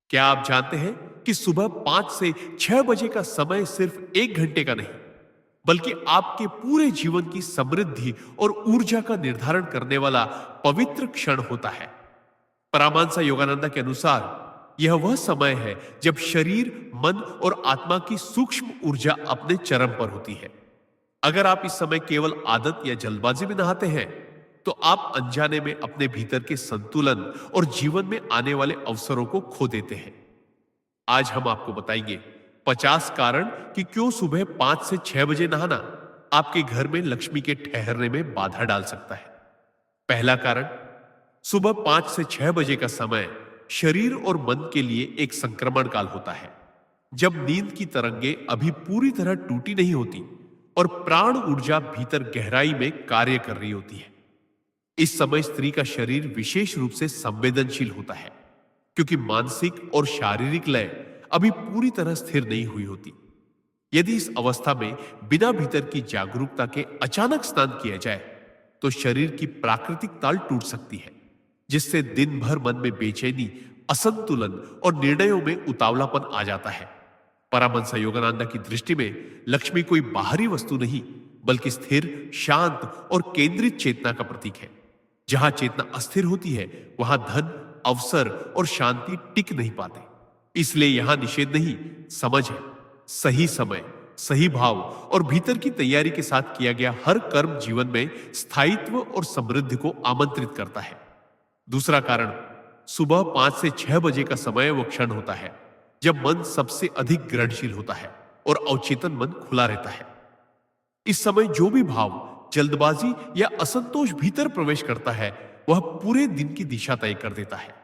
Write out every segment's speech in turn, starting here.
क्या आप जानते हैं कि सुबह 5 से 6 बजे का समय सिर्फ 1 घंटे का नहीं, बल्कि आपके पूरे जीवन की समृद्धि और ऊर्जा का निर्धारण करने वाला पवित्र क्षण होता है। परमांसा योगानंदा के अनुसार यह वह समय है जब शरीर, मन और आत्मा की सूक्ष्म ऊर्जा अपने चरम पर होती है। अगर आप इस समय केवल आदत या जल्दबाजी में नहाते हैं, तो आप अनजाने में अपने भीतर के संतुलन और जीवन में आने वाले अवसरों को खो देते हैं। आज हम आपको बताएंगे 50 कारण कि क्यों सुबह 5 से 6 बजे नहाना आपके घर में लक्ष्मी के ठहरने में बाधा डाल सकता है। पहला कारण, सुबह 5 से 6 बजे का समय शरीर और मन के लिए एक संक्रमण काल होता है, जब नींद की तरंगे अभी पूरी तरह टूटी नहीं होती और प्राण ऊर्जा भीतर गहराई में कार्य कर रही होती है। इस समय स्त्री का शरीर विशेष रूप से संवेदनशील होता है, क्योंकि मानसिक और शारीरिक लय अभी पूरी तरह स्थिर नहीं हुई होती। यदि इस अवस्था में बिना भीतर की जागरूकता के अचानक स्नान किया जाए, तो शरीर की प्राकृतिक ताल टूट सकती है, जिससे दिन भर मन में बेचैनी, असंतुलन और निर्णयों में उतावलापन आ जाता है। परमहंस योगानंदा की दृष्टि में लक्ष्मी कोई बाहरी वस्तु नहीं, बल्कि स्थिर, शांत और केंद्रित चेतना का प्रतीक है। जहां चेतना अस्थिर होती है, वहां धन, अवसर और शांति टिक नहीं पाते। इसलिए यहां निषेध नहीं, समझ है। सही समय, सही भाव और भीतर की तैयारी के साथ किया गया हर कर्म जीवन में स्थायित्व और समृद्धि को आमंत्रित करता है। दूसरा कारण, सुबह 5 से 6 बजे का समय वो क्षण होता है जब मन सबसे अधिक ग्रहणशील होता है और अवचेतन मन खुला रहता है। इस समय जो भी भाव, जल्दबाजी या असंतोष भीतर प्रवेश करता है, वह पूरे दिन की दिशा तय कर देता है।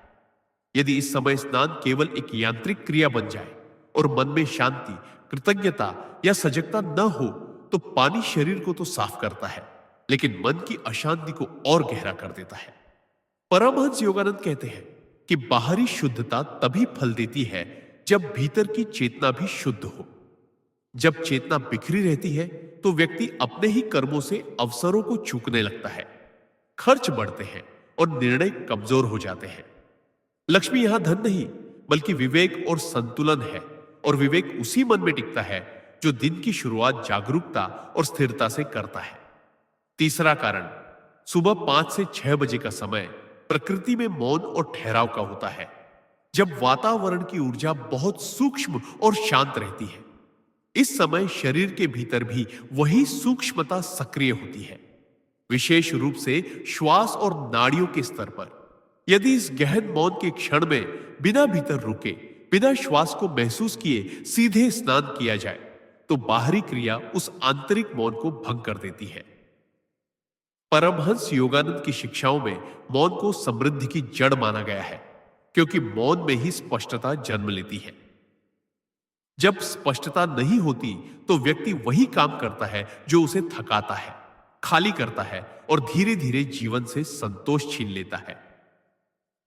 यदि इस समय स्नान केवल एक यांत्रिक क्रिया बन जाए और मन में शांति, कृतज्ञता या सजगता न हो, तो पानी शरीर को तो साफ करता है, लेकिन मन की अशांति को और गहरा कर देता है। परमहंस योगानंद कहते हैं कि बाहरी शुद्धता तभी फल देती है जब भीतर की चेतना भी शुद्ध हो। जब चेतना बिखरी रहती है, तो व्यक्ति अपने ही कर्मों से अवसरों को चूकने लगता है, खर्च बढ़ते हैं और निर्णय कमजोर हो जाते हैं। लक्ष्मी यहां धन नहीं, बल्कि विवेक और संतुलन है, और विवेक उसी मन में टिकता है जो दिन की शुरुआत जागरूकता और स्थिरता से करता है। तीसरा कारण, सुबह 5 से 6 बजे का समय प्रकृति में मौन और ठहराव का होता है, जब वातावरण की ऊर्जा बहुत सूक्ष्म और शांत रहती है। इस समय शरीर के भीतर भी वही सूक्ष्मता सक्रिय होती है, विशेष रूप से श्वास और नाड़ियों के स्तर पर। यदि इस गहन मौन के क्षण में बिना भीतर रुके, बिना श्वास को महसूस किए सीधे स्नान किया जाए, तो बाहरी क्रिया उस आंतरिक मौन को भंग कर देती है। परमहंस योगानंद की शिक्षाओं में मौन को समृद्धि की जड़ माना गया है, क्योंकि मौन में ही स्पष्टता जन्म लेती है। जब स्पष्टता नहीं होती, तो व्यक्ति वही काम करता है जो उसे थकाता है, खाली करता है और धीरे धीरे जीवन से संतोष छीन लेता है।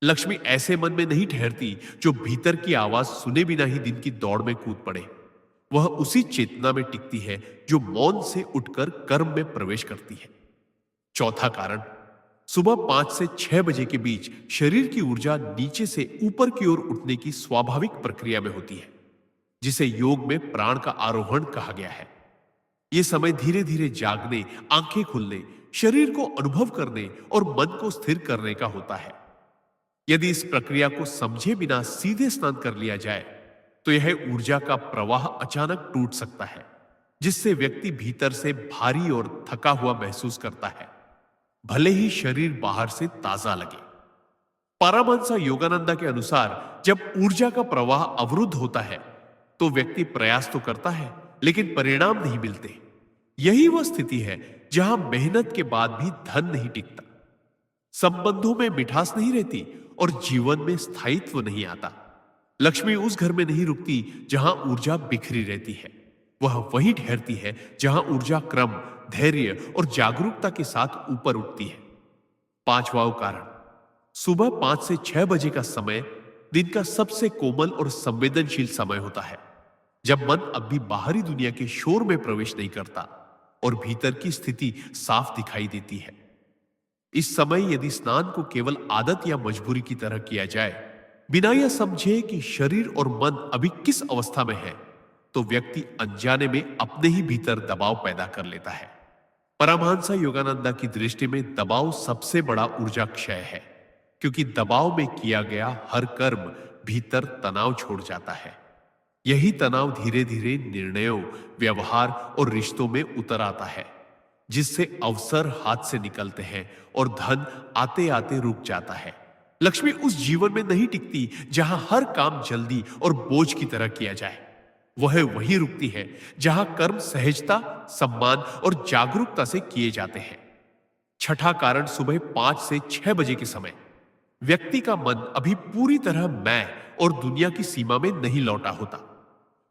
लक्ष्मी ऐसे मन में नहीं ठहरती जो भीतर की आवाज सुने बिना ही दिन की दौड़ में कूद पड़े। वह उसी चेतना में टिकती है जो मौन से उठकर कर्म में प्रवेश करती है। चौथा कारण, सुबह 5 से 6 बजे के बीच शरीर की ऊर्जा नीचे से ऊपर की ओर उठने की स्वाभाविक प्रक्रिया में होती है, जिसे योग में प्राण का आरोहण कहा गया है। यह समय धीरे धीरे जागने, आंखें खुलने, शरीर को अनुभव करने और मन को स्थिर करने का होता है। यदि इस प्रक्रिया को समझे बिना सीधे स्नान कर लिया जाए, तो यह ऊर्जा का प्रवाह अचानक टूट सकता है, जिससे व्यक्ति भीतर से भारी और थका हुआ महसूस करता है, भले ही शरीर बाहर से ताजा लगे। परमहंस योगानंदा के अनुसार जब ऊर्जा का प्रवाह अवरुद्ध होता है, तो व्यक्ति प्रयास तो करता है, लेकिन परिणाम नहीं मिलते। यही वह स्थिति है जहां मेहनत के बाद भी धन नहीं टिकता, संबंधों में मिठास नहीं रहती और जीवन में स्थायित्व नहीं आता। लक्ष्मी उस घर में नहीं रुकती जहां ऊर्जा बिखरी रहती है। वह वहीं ठहरती है जहां ऊर्जा क्रम, धैर्य और जागरूकता के साथ ऊपर उठती है। पांचवा कारण, सुबह 5 से 6 बजे का समय दिन का सबसे कोमल और संवेदनशील समय होता है, जब मन अब भी बाहरी दुनिया के शोर में प्रवेश नहीं करता और भीतर की स्थिति साफ दिखाई देती है। इस समय यदि स्नान को केवल आदत या मजबूरी की तरह किया जाए, बिना यह समझे कि शरीर और मन अभी किस अवस्था में है, तो व्यक्ति अनजाने में अपने ही भीतर दबाव पैदा कर लेता है। परमहंस योगानंदा की दृष्टि में दबाव सबसे बड़ा ऊर्जा क्षय है, क्योंकि दबाव में किया गया हर कर्म भीतर तनाव छोड़ जाता है। यही तनाव धीरे धीरे निर्णयों, व्यवहार और रिश्तों में उतर आता है, जिससे अवसर हाथ से निकलते हैं और धन आते आते रुक जाता है। लक्ष्मी उस जीवन में नहीं टिकती जहां हर काम जल्दी और बोझ की तरह किया जाए। वह वहीं रुकती है जहां कर्म सहजता, सम्मान और जागरूकता से किए जाते हैं। छठा कारण सुबह 5 से 6 बजे के समय। व्यक्ति का मन अभी पूरी तरह मैं और दुनिया की सीमा में नहीं लौटा होता।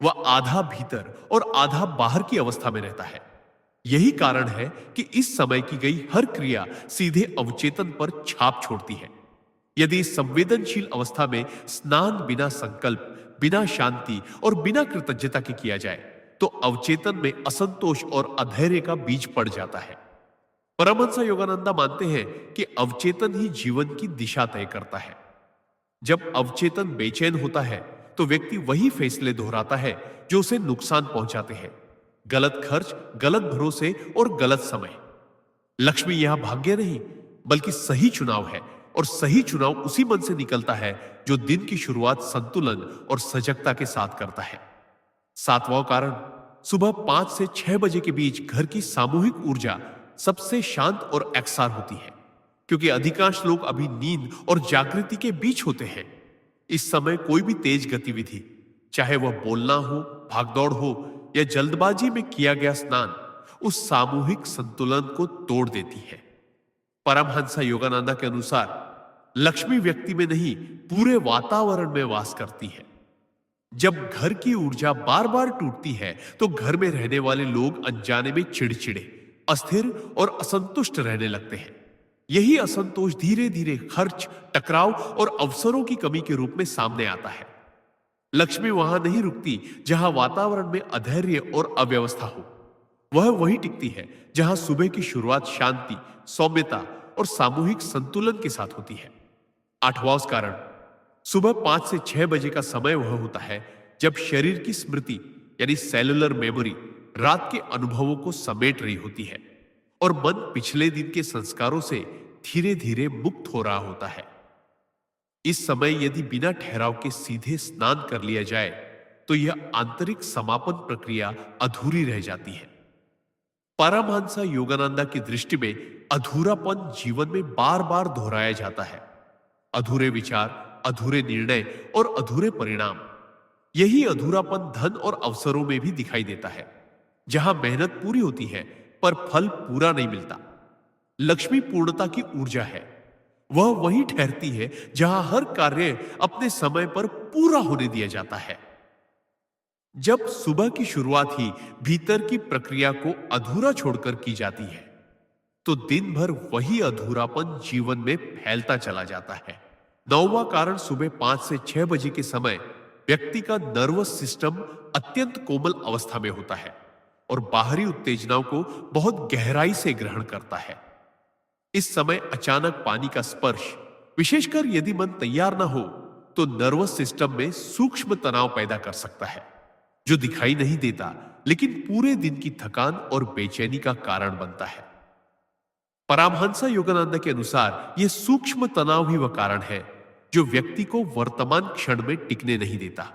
वह आधा भीतर और आधा बाहर की अवस्था में रहता है। यही कारण है कि इस समय की गई हर क्रिया सीधे अवचेतन पर छाप छोड़ती है। यदि इस संवेदनशील अवस्था में स्नान बिना संकल्प, बिना शांति और बिना कृतज्ञता के किया जाए, तो अवचेतन में असंतोष और अधैर्य का बीज पड़ जाता है। परमहंस योगानंदा मानते हैं कि अवचेतन ही जीवन की दिशा तय करता है। जब अवचेतन बेचैन होता है, तो व्यक्ति वही फैसले दोहराता है जो उसे नुकसान पहुंचाते हैं। गलत खर्च, गलत भरोसे और गलत समय। लक्ष्मी यहां भाग्य नहीं, बल्कि सही चुनाव है, और सही चुनाव उसी मन से निकलता है जो दिन की शुरुआत संतुलन और सजगता के साथ करता है। सातवां कारण, सुबह 5 से 6 बजे के बीच घर की सामूहिक ऊर्जा सबसे शांत और एकसार होती है, क्योंकि अधिकांश लोग अभी नींद और जागृति के बीच होते हैं। इस समय कोई भी तेज गतिविधि, चाहे वह बोलना हो, भागदौड़ हो या जल्दबाजी में किया गया स्नान, उस सामूहिक संतुलन को तोड़ देती है। परमहंस योगानंदा के अनुसार लक्ष्मी व्यक्ति में नहीं, पूरे वातावरण में वास करती है। जब घर की ऊर्जा बार बार टूटती है, तो घर में रहने वाले लोग अनजाने में चिड़चिड़े, अस्थिर और असंतुष्ट रहने लगते हैं। यही असंतोष धीरे धीरे खर्च, टकराव और अवसरों की कमी के रूप में सामने आता है। लक्ष्मी वहां नहीं रुकती जहां वातावरण में अधैर्य और अव्यवस्था हो। वह वहीं टिकती है जहां सुबह की शुरुआत शांति, सौम्यता और सामूहिक संतुलन के साथ होती है। आठवां कारण, सुबह 5 से 6 बजे का समय वह होता है जब शरीर की स्मृति यानी सेलुलर मेमोरी रात के अनुभवों को समेट रही होती है और मन पिछले दिन के संस्कारों से धीरे धीरे मुक्त हो रहा होता है। इस समय यदि बिना ठहराव के सीधे स्नान कर लिया जाए, तो यह आंतरिक समापन प्रक्रिया अधूरी रह जाती है। परमहंस योगानंदा की दृष्टि में अधूरापन जीवन में बार बार दोहराया जाता है। अधूरे विचार, अधूरे निर्णय और अधूरे परिणाम। यही अधूरापन धन और अवसरों में भी दिखाई देता है, जहां मेहनत पूरी होती है पर फल पूरा नहीं मिलता। लक्ष्मी पूर्णता की ऊर्जा है। वह वहीं ठहरती है जहां हर कार्य अपने समय पर पूरा होने दिया जाता है। जब सुबह की शुरुआत ही भीतर की प्रक्रिया को अधूरा छोड़कर की जाती है, तो दिन भर वही अधूरापन जीवन में फैलता चला जाता है। नौवां कारण, सुबह 5 से 6 बजे के समय व्यक्ति का नर्वस सिस्टम अत्यंत कोमल अवस्था में होता है और बाहरी उत्तेजनाओं को बहुत गहराई से ग्रहण करता है। इस समय अचानक पानी का स्पर्श, विशेषकर यदि मन तैयार ना हो, तो नर्वस सिस्टम में सूक्ष्म तनाव पैदा कर सकता है, जो दिखाई नहीं देता लेकिन पूरे दिन की थकान और बेचैनी का कारण बनता है। परमहंस योगानंद के अनुसार यह सूक्ष्म तनाव ही वह कारण है जो व्यक्ति को वर्तमान क्षण में टिकने नहीं देता।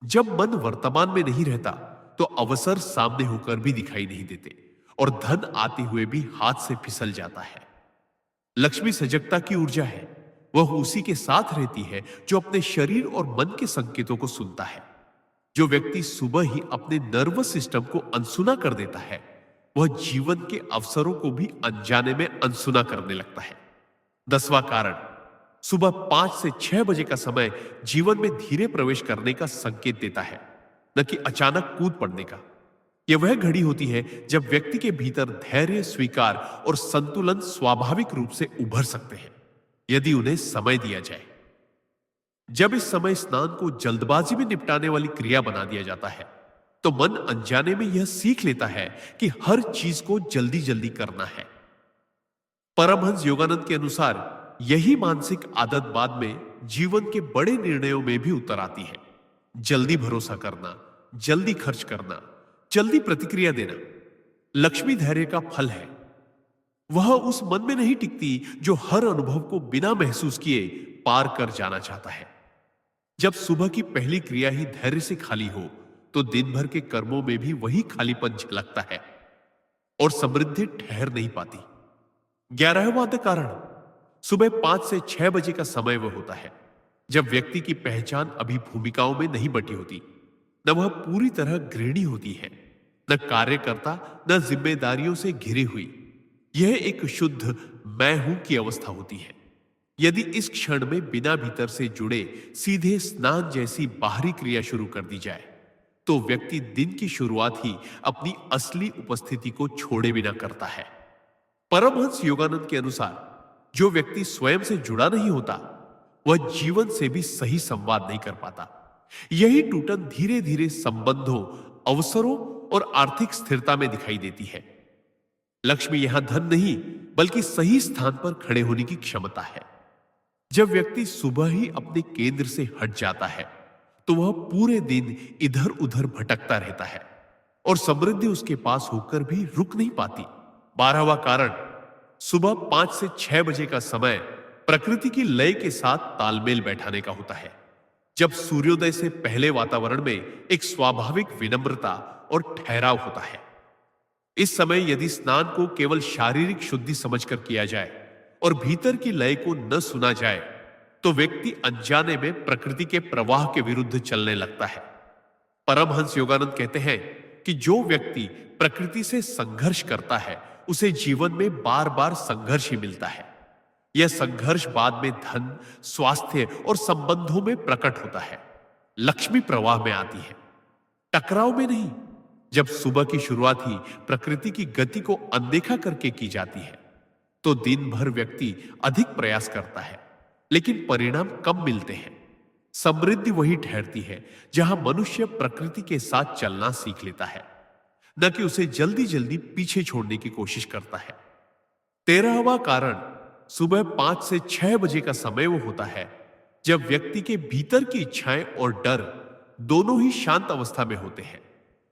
जब मन वर्तमान में नहीं रहता, तो अवसर सामने होकर भी दिखाई नहीं देते और धन आते हुए भी हाथ से फिसल जाता है। लक्ष्मी सजगता की ऊर्जा है। वह उसी के साथ रहती है जो अपने शरीर और मन के संकेतों को सुनता है। जो व्यक्ति सुबह ही अपने नर्वस सिस्टम को अनसुना कर देता है, वह जीवन के अवसरों को भी अनजाने में अनसुना करने लगता है। 10वां कारण, सुबह 5 से 6 बजे का समय जीवन में धीरे प्रवेश करने का संकेत देता है, न कि अचानक कूद पड़ने का। यह वह घड़ी होती है जब व्यक्ति के भीतर धैर्य, स्वीकार और संतुलन स्वाभाविक रूप से उभर सकते हैं, यदि उन्हें समय दिया जाए। जब इस समय स्नान को जल्दबाजी में निपटाने वाली क्रिया बना दिया जाता है, तो मन अनजाने में यह सीख लेता है कि हर चीज को जल्दी जल्दी करना है। परमहंस योगानंद के अनुसार यही मानसिक आदत बाद में जीवन के बड़े निर्णयों में भी उतर आती है। जल्दी भरोसा करना, जल्दी खर्च करना, जल्दी प्रतिक्रिया देना लक्ष्मी धैर्य का फल है। वह उस मन में नहीं टिकती जो हर अनुभव को बिना महसूस किए पार कर जाना चाहता है। जब सुबह की पहली क्रिया ही धैर्य से खाली हो, तो दिन भर के कर्मों में भी वही खालीपन झलकता है और समृद्धि ठहर नहीं पाती। 11वां कारण सुबह 5 से 6 बजे का समय वह होता है जब व्यक्ति की पहचान अभी भूमिकाओं में नहीं बटी होती। न वह पूरी तरह गृहिणी होती है, न कार्यकर्ता, न जिम्मेदारियों से घिरी हुई। यह एक शुद्ध मैं हूं की अवस्था होती है। यदि इस क्षण में बिना भीतर से जुड़े सीधे स्नान जैसी बाहरी क्रिया शुरू कर दी जाए, तो व्यक्ति दिन की शुरुआत ही अपनी असली उपस्थिति को छोड़े बिना करता है। परमहंस योगानंद के अनुसार जो व्यक्ति स्वयं से जुड़ा नहीं होता, वह जीवन से भी सही संवाद नहीं कर पाता। यही टूटन धीरे धीरे संबंधों, अवसरों और आर्थिक स्थिरता में दिखाई देती है। लक्ष्मी यहां धन नहीं, बल्कि सही स्थान पर खड़े होने की क्षमता है। जब व्यक्ति सुबह ही अपने केंद्र से हट जाता है, तो वह पूरे दिन इधर उधर भटकता रहता है और समृद्धि उसके पास होकर भी रुक नहीं पाती। 12वां कारण सुबह 5 से 6 बजे का समय प्रकृति की लय के साथ तालमेल बैठाने का होता है। जब सूर्योदय से पहले वातावरण में एक स्वाभाविक विनम्रता और ठहराव होता है। इस समय यदि स्नान को केवल शारीरिक शुद्धि समझकर किया जाए और भीतर की लय को न सुना जाए, तो व्यक्ति अनजाने में प्रकृति के प्रवाह के विरुद्ध चलने लगता है। परमहंस योगानंद कहते हैं कि जो व्यक्ति प्रकृति से संघर्ष करता है, उसे जीवन में बार बार संघर्ष ही मिलता है। यह संघर्ष बाद में धन, स्वास्थ्य और संबंधों में प्रकट होता है। लक्ष्मी प्रवाह में आती है, टकराव में नहीं। जब सुबह की शुरुआत ही प्रकृति की गति को अनदेखा करके की जाती है, तो दिन भर व्यक्ति अधिक प्रयास करता है, लेकिन परिणाम कम मिलते हैं। समृद्धि वही ठहरती है जहां मनुष्य प्रकृति के साथ चलना सीख लेता है, न कि उसे जल्दी जल्दी पीछे छोड़ने की कोशिश करता है। 13वां कारण सुबह 5 से 6 बजे का समय वो होता है जब व्यक्ति के भीतर की इच्छाएं और डर दोनों ही शांत अवस्था में होते हैं।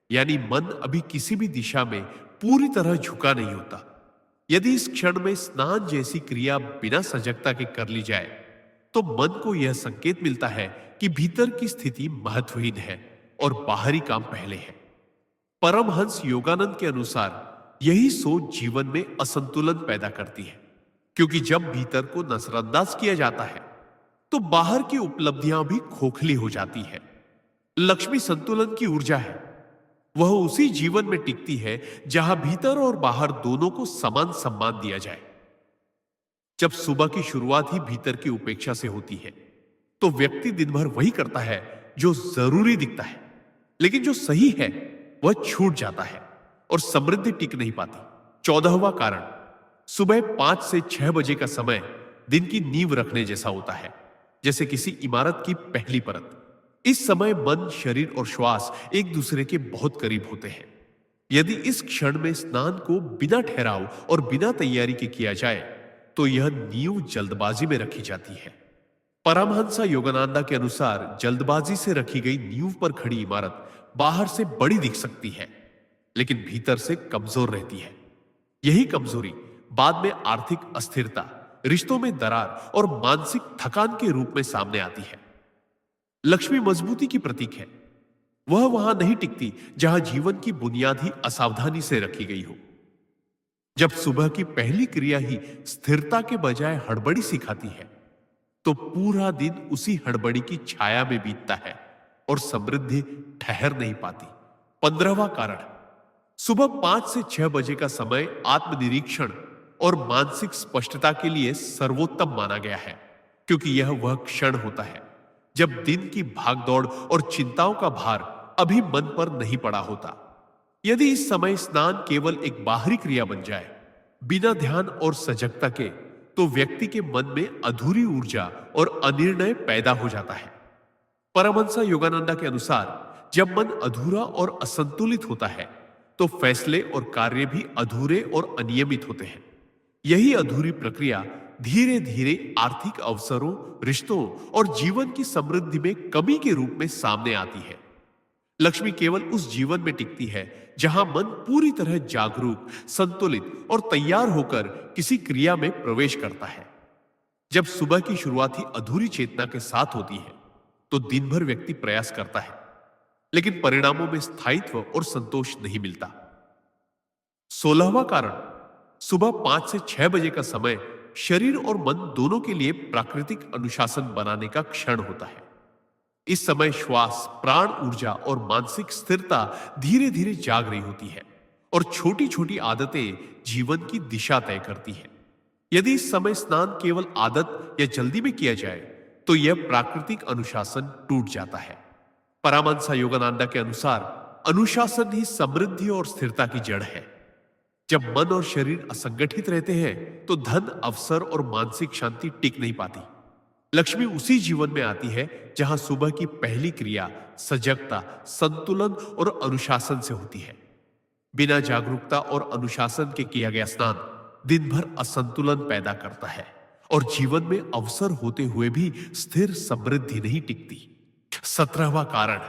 यानी मन अभी किसी भी दिशा में पूरी तरह झुका नहीं होता। यदि इस क्षण में स्नान जैसी क्रिया बिना सजगता के कर ली जाए, तो मन को यह संकेत मिलता है कि भीतर की स्थिति महत्वहीन है और बाहरी काम पहले है। परमहंस योगानंद के अनुसार यही सोच जीवन में असंतुलन पैदा करती है, क्योंकि जब भीतर को नजरअंदाज किया जाता है, तो बाहर की उपलब्धियां भी खोखली हो जाती है। लक्ष्मी संतुलन की ऊर्जा है। वह उसी जीवन में टिकती है जहां भीतर और बाहर दोनों को समान सम्मान दिया जाए। जब सुबह की शुरुआत ही भीतर की उपेक्षा से होती है, तो व्यक्ति दिन भर वही करता है जो जरूरी दिखता है, लेकिन जो सही है वह छूट जाता है और समृद्धि टिक नहीं पाती। 14वां कारण सुबह 5 से 6 बजे का समय दिन की नींव रखने जैसा होता है, जैसे किसी इमारत की पहली परत। इस समय मन, शरीर और श्वास एक दूसरे के बहुत करीब होते हैं। यदि इस क्षण में स्नान को बिना ठहराव और बिना तैयारी के किया जाए, तो यह नींव जल्दबाजी में रखी जाती है। परमहंसा योगानंदा के अनुसार जल्दबाजी से रखी गई नींव पर खड़ी इमारत बाहर से बड़ी दिख सकती है, लेकिन भीतर से कमजोर रहती है। यही कमजोरी बाद में आर्थिक अस्थिरता, रिश्तों में दरार और मानसिक थकान के रूप में सामने आती है। लक्ष्मी मजबूती की प्रतीक है। वह वहां नहीं टिकती जहां जीवन की बुनियाद ही असावधानी से रखी गई हो। जब सुबह की पहली क्रिया ही स्थिरता के बजाय हड़बड़ी सिखाती है, तो पूरा दिन उसी हड़बड़ी की छाया में बीतता है और समृद्धि ठहर नहीं पाती। 15वां कारण सुबह 5 से 6 बजे का समय आत्मनिरीक्षण और मानसिक स्पष्टता के लिए सर्वोत्तम माना गया है, क्योंकि यह वह क्षण होता है जब दिन की भागदौड़ और चिंताओं का भार अभी मन पर नहीं पड़ा होता। यदि इस समय स्नान केवल एक बाहरी क्रिया बन जाए, बिना ध्यान और सजगता के, तो व्यक्ति के मन में अधूरी ऊर्जा और अनिर्णय पैदा हो जाता है। परमहंसा योगानंदा के अनुसार जब मन अधूरा और असंतुलित होता है, तो फैसले और कार्य भी अधूरे और अनियमित होते हैं। यही अधूरी प्रक्रिया धीरे धीरे आर्थिक अवसरों, रिश्तों और जीवन की समृद्धि में कमी के रूप में सामने आती है। लक्ष्मी केवल उस जीवन में टिकती है जहां मन पूरी तरह जागरूक, संतुलित और तैयार होकर किसी क्रिया में प्रवेश करता है। जब सुबह की शुरुआत ही अधूरी चेतना के साथ होती है, तो दिन भर व्यक्ति प्रयास करता है, लेकिन परिणामों में स्थायित्व और संतोष नहीं मिलता। 16वां कारण, सुबह 5 से 6 बजे का समय शरीर और मन दोनों के लिए प्राकृतिक अनुशासन बनाने का क्षण होता है। इस समय श्वास, प्राण ऊर्जा और मानसिक स्थिरता धीरे धीरे जाग रही होती है और छोटी छोटी आदतें जीवन की दिशा तय करती हैं। यदि इस समय स्नान केवल आदत या जल्दी में किया जाए, तो यह प्राकृतिक अनुशासन टूट जाता है। परमहंस योगानंद के अनुसार अनुशासन ही समृद्धि और स्थिरता की जड़ है। जब मन और शरीर असंगठित रहते हैं, तो धन, अवसर और मानसिक शांति टिक नहीं पाती। लक्ष्मी उसी जीवन में आती है जहां सुबह की पहली क्रिया सजगता, संतुलन और अनुशासन से होती है। बिना जागरूकता और अनुशासन के किया गया स्नान दिन भर असंतुलन पैदा करता है और जीवन में अवसर होते हुए भी स्थिर समृद्धि नहीं टिकती। 17वां कारण,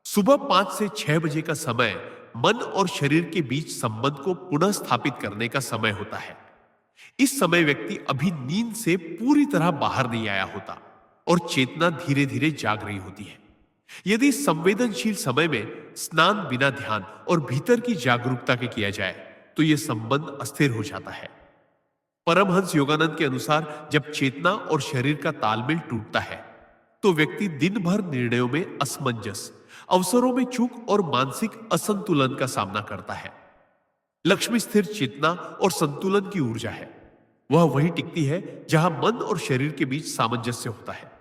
सुबह 5 से 6 बजे का समय मन और शरीर के बीच संबंध को पुनः स्थापित करने का समय होता है। इस समय व्यक्ति अभी नींद से पूरी तरह बाहर नहीं आया होता और चेतना धीरे धीरे जाग रही होती है। यदि संवेदनशील समय में स्नान बिना ध्यान और भीतर की जागरूकता के किया जाए, तो यह संबंध अस्थिर हो जाता है। परमहंस योगानंद के अनुसार जब चेतना और शरीर का तालमेल टूटता है, तो व्यक्ति दिन भर निर्णयों में असमंजस, अवसरों में चूक और मानसिक असंतुलन का सामना करता है। लक्ष्मी स्थिर चेतना और संतुलन की ऊर्जा है। वह वहीं टिकती है जहां मन और शरीर के बीच सामंजस्य होता है।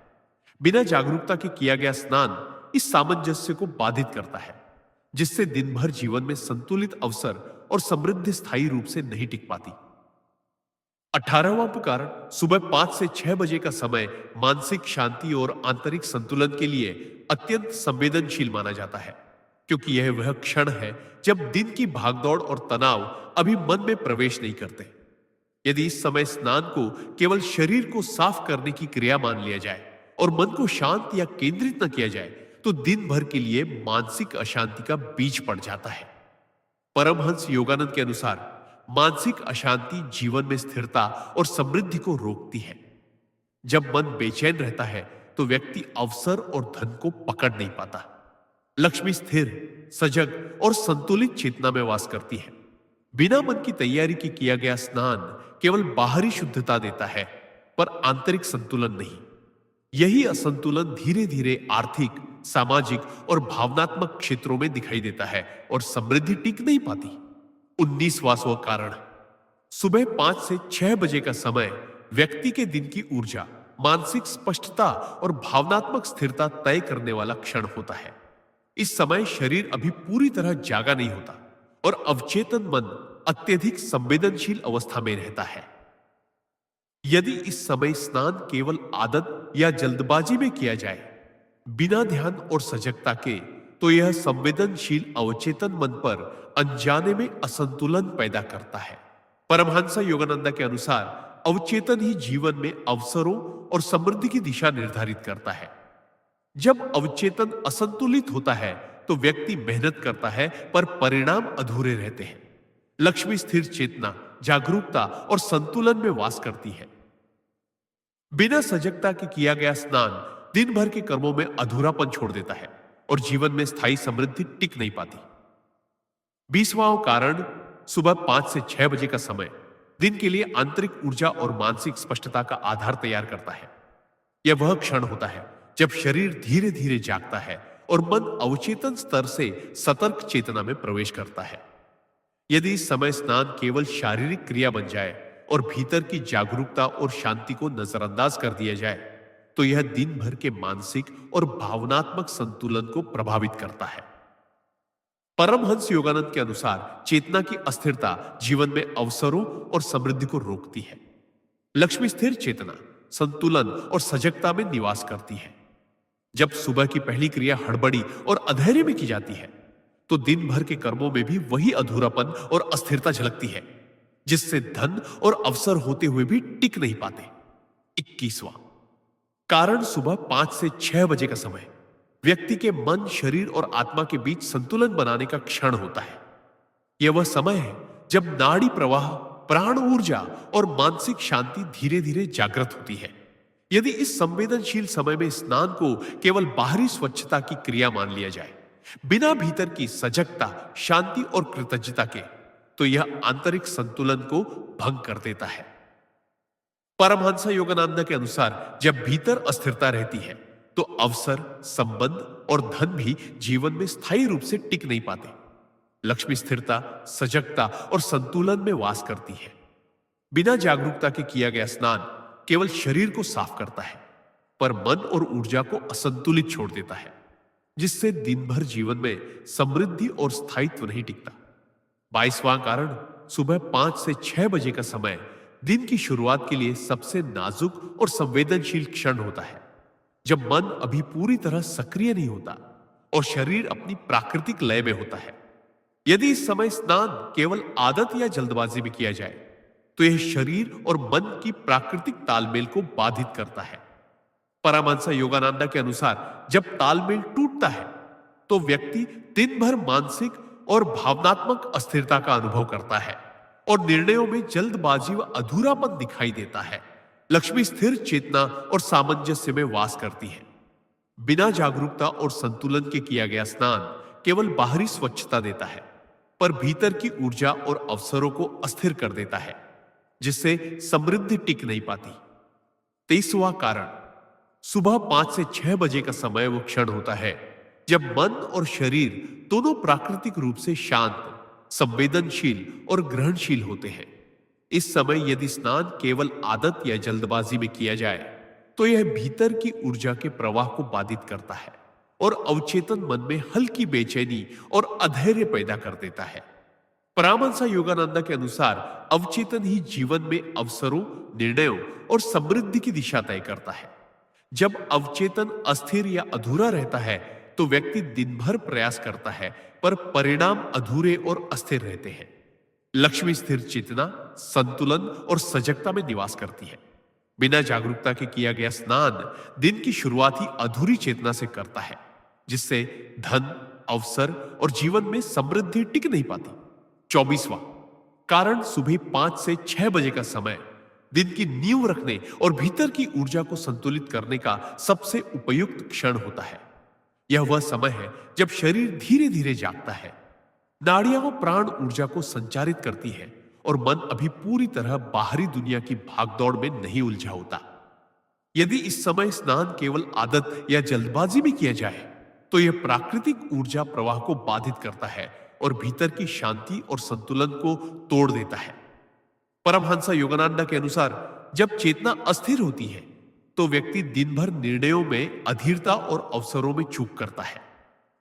बिना जागरूकता के किया गया स्नान इस सामंजस्य को बाधित करता है, जिससे दिन भर जीवन में संतुलित अवसर और समृद्धि स्थायी रूप से नहीं टिक पाती। 18वां कारण, सुबह 5 से 6 बजे का समय मानसिक शांति और आंतरिक संतुलन के लिए अत्यंत संवेदनशील माना जाता है, क्योंकि यह वह क्षण है जब दिन की भागदौड़ और तनाव अभी मन में प्रवेश नहीं करते। यदि इस समय स्नान को केवल शरीर को साफ करने की क्रिया मान लिया जाए और मन को शांत या केंद्रित न किया जाए, तो दिन भर के लिए मानसिक अशांति का बीज पड़ जाता है। परमहंस योगानंद के अनुसार मानसिक अशांति जीवन में स्थिरता और समृद्धि को रोकती है। जब मन बेचैन रहता है, तो व्यक्ति अवसर और धन को पकड़ नहीं पाता। लक्ष्मी स्थिर, सजग और संतुलित चेतना में वास करती है। बिना मन की तैयारी की किया गया स्नान केवल बाहरी शुद्धता देता है, पर आंतरिक संतुलन नहीं। यही असंतुलन धीरे धीरे आर्थिक, सामाजिक और भावनात्मक क्षेत्रों में दिखाई देता है और समृद्धि टिक नहीं पाती। 19वां कारण, सुबह 5 से 6 बजे का समय व्यक्ति के दिन की ऊर्जा, मानसिक स्पष्टता और भावनात्मक स्थिरता तय करने वाला क्षण होता है। इस समय शरीर अभी पूरी तरह जागा नहीं होता और अवचेतन मन अत्यधिक संवेदनशील अवस्था में रहता है। यदि इस समय स्नान केवल आदत या जल्दबाजी में किया जाए, बिना ध्यान और सजगता के, तो यह संवेदनशील अवचेतन मन पर अनजाने में असंतुलन पैदा करता है। परमहंस योगानंद के अनुसार अवचेतन ही जीवन में अवसरों और समृद्धि की दिशा निर्धारित करता है। जब अवचेतन असंतुलित होता है, तो व्यक्ति मेहनत करता है, पर परिणाम अधूरे रहते हैं। लक्ष्मी स्थिर चेतना, जागरूकता और संतुलन में वास करती है। बिना सजगता के किया गया स्नान दिन भर के कर्मों में अधूरापन छोड़ देता है और जीवन में स्थायी समृद्धि टिक नहीं पाती। 20वां कारण, सुबह 5 से 6 बजे का समय दिन के लिए आंतरिक ऊर्जा और मानसिक स्पष्टता का आधार तैयार करता है। यह वह क्षण होता है जब शरीर धीरे धीरे जागता है और मन अवचेतन स्तर से सतर्क चेतना में प्रवेश करता है। यदि इस समय स्नान केवल शारीरिक क्रिया बन जाए और भीतर की जागरूकता और शांति को नजरअंदाज कर दिया जाए, तो यह दिन भर के मानसिक और भावनात्मक संतुलन को प्रभावित करता है। परमहंस योगानंद के अनुसार चेतना की अस्थिरता जीवन में अवसरों और समृद्धि को रोकती है। लक्ष्मी स्थिर चेतना, संतुलन और सजगता में निवास करती है। जब सुबह की पहली क्रिया हड़बड़ी और अधैर्य में की जाती है, तो दिन भर के कर्मों में भी वही अधूरापन और अस्थिरता झलकती है। जिससे धन और अवसर होते हुए भी टिक नहीं पाते। 21वां कारण सुबह 5 से 6 बजे का समय व्यक्ति के मन, शरीर और आत्मा के बीच संतुलन बनाने का क्षण होता है। यह वह समय है जब नाड़ी प्रवाह, प्राण ऊर्जा और मानसिक शांति धीरे धीरे जागृत होती है। यदि इस संवेदनशील समय में स्नान को केवल बाहरी स्वच्छता की क्रिया मान लिया जाए, बिना भीतर की सजगता, शांति और कृतज्ञता के, तो यह आंतरिक संतुलन को भंग कर देता है। परमहंस योगानंद के अनुसार जब भीतर अस्थिरता रहती है तो अवसर, संबंध और धन भी जीवन में स्थायी रूप से टिक नहीं पाते। लक्ष्मी स्थिरता, सजगता और संतुलन में वास करती है। बिना जागरूकता के किया गया स्नान केवल शरीर को साफ करता है, पर मन और ऊर्जा को असंतुलित छोड़ देता है, जिससे दिन भर जीवन में समृद्धि और स्थायित्व नहीं टिकता। 22वां कारण सुबह 5 से 6 बजे का समय दिन की शुरुआत के लिए सबसे नाजुक और संवेदनशील क्षण होता है, जब मन अभी पूरी तरह सक्रिय नहीं होता और शरीर अपनी प्राकृतिक लय में होता है। यदि इस समय स्नान केवल आदत या जल्दबाजी में किया जाए तो यह शरीर और मन की प्राकृतिक तालमेल को बाधित करता है। परमहंस योगानंद के अनुसार जब तालमेल टूटता है तो व्यक्ति दिन भर मानसिक और भावनात्मक अस्थिरता का अनुभव करता है और निर्णयों में जल्दबाजी व अधूरापन दिखाई देता है। लक्ष्मी स्थिर चेतना और सामंजस्य में वास करती है। बिना जागरूकता और संतुलन के किया गया स्नान केवल बाहरी स्वच्छता देता है, पर भीतर की ऊर्जा और अवसरों को अस्थिर कर देता है, जिससे समृद्धि टिक नहीं पाती। 23वां कारण सुबह 5 से 6 बजे का समय वो क्षण होता है जब मन और शरीर दोनों प्राकृतिक रूप से शांत, संवेदनशील और ग्रहणशील होते हैं। इस समय यदि स्नान केवल आदत या जल्दबाजी में किया जाए तो यह भीतर की ऊर्जा के प्रवाह को बाधित करता है और अवचेतन मन में हल्की बेचैनी और अधैर्य पैदा कर देता है। परमहंस योगानंद के अनुसार अवचेतन ही जीवन में अवसरों, निर्णयों और समृद्धि की दिशा तय करता है। जब अवचेतन अस्थिर या अधूरा रहता है तो व्यक्ति दिन भर प्रयास करता है, पर परिणाम अधूरे और अस्थिर रहते हैं। लक्ष्मी स्थिर चेतना, संतुलन और सजगता में निवास करती है। बिना जागरूकता के किया गया स्नान दिन की शुरुआत ही अधूरी चेतना से करता है, जिससे धन, अवसर और जीवन में समृद्धि टिक नहीं पाती। 24वां कारण सुबह 5 से 6 बजे का समय दिन की नींव रखने और भीतर की ऊर्जा को संतुलित करने का सबसे उपयुक्त क्षण होता है। यह वह समय है जब शरीर धीरे धीरे जागता है, नाड़ियां और प्राण ऊर्जा को संचारित करती है और मन अभी पूरी तरह बाहरी दुनिया की भागदौड़ में नहीं उलझा होता। यदि इस समय स्नान केवल आदत या जल्दबाजी में किया जाए तो यह प्राकृतिक ऊर्जा प्रवाह को बाधित करता है और भीतर की शांति और संतुलन को तोड़ देता है। परमहंस योगानंद के अनुसार जब चेतना अस्थिर होती है तो व्यक्ति दिन भर निर्णयों में अधीरता और अवसरों में चूक करता है।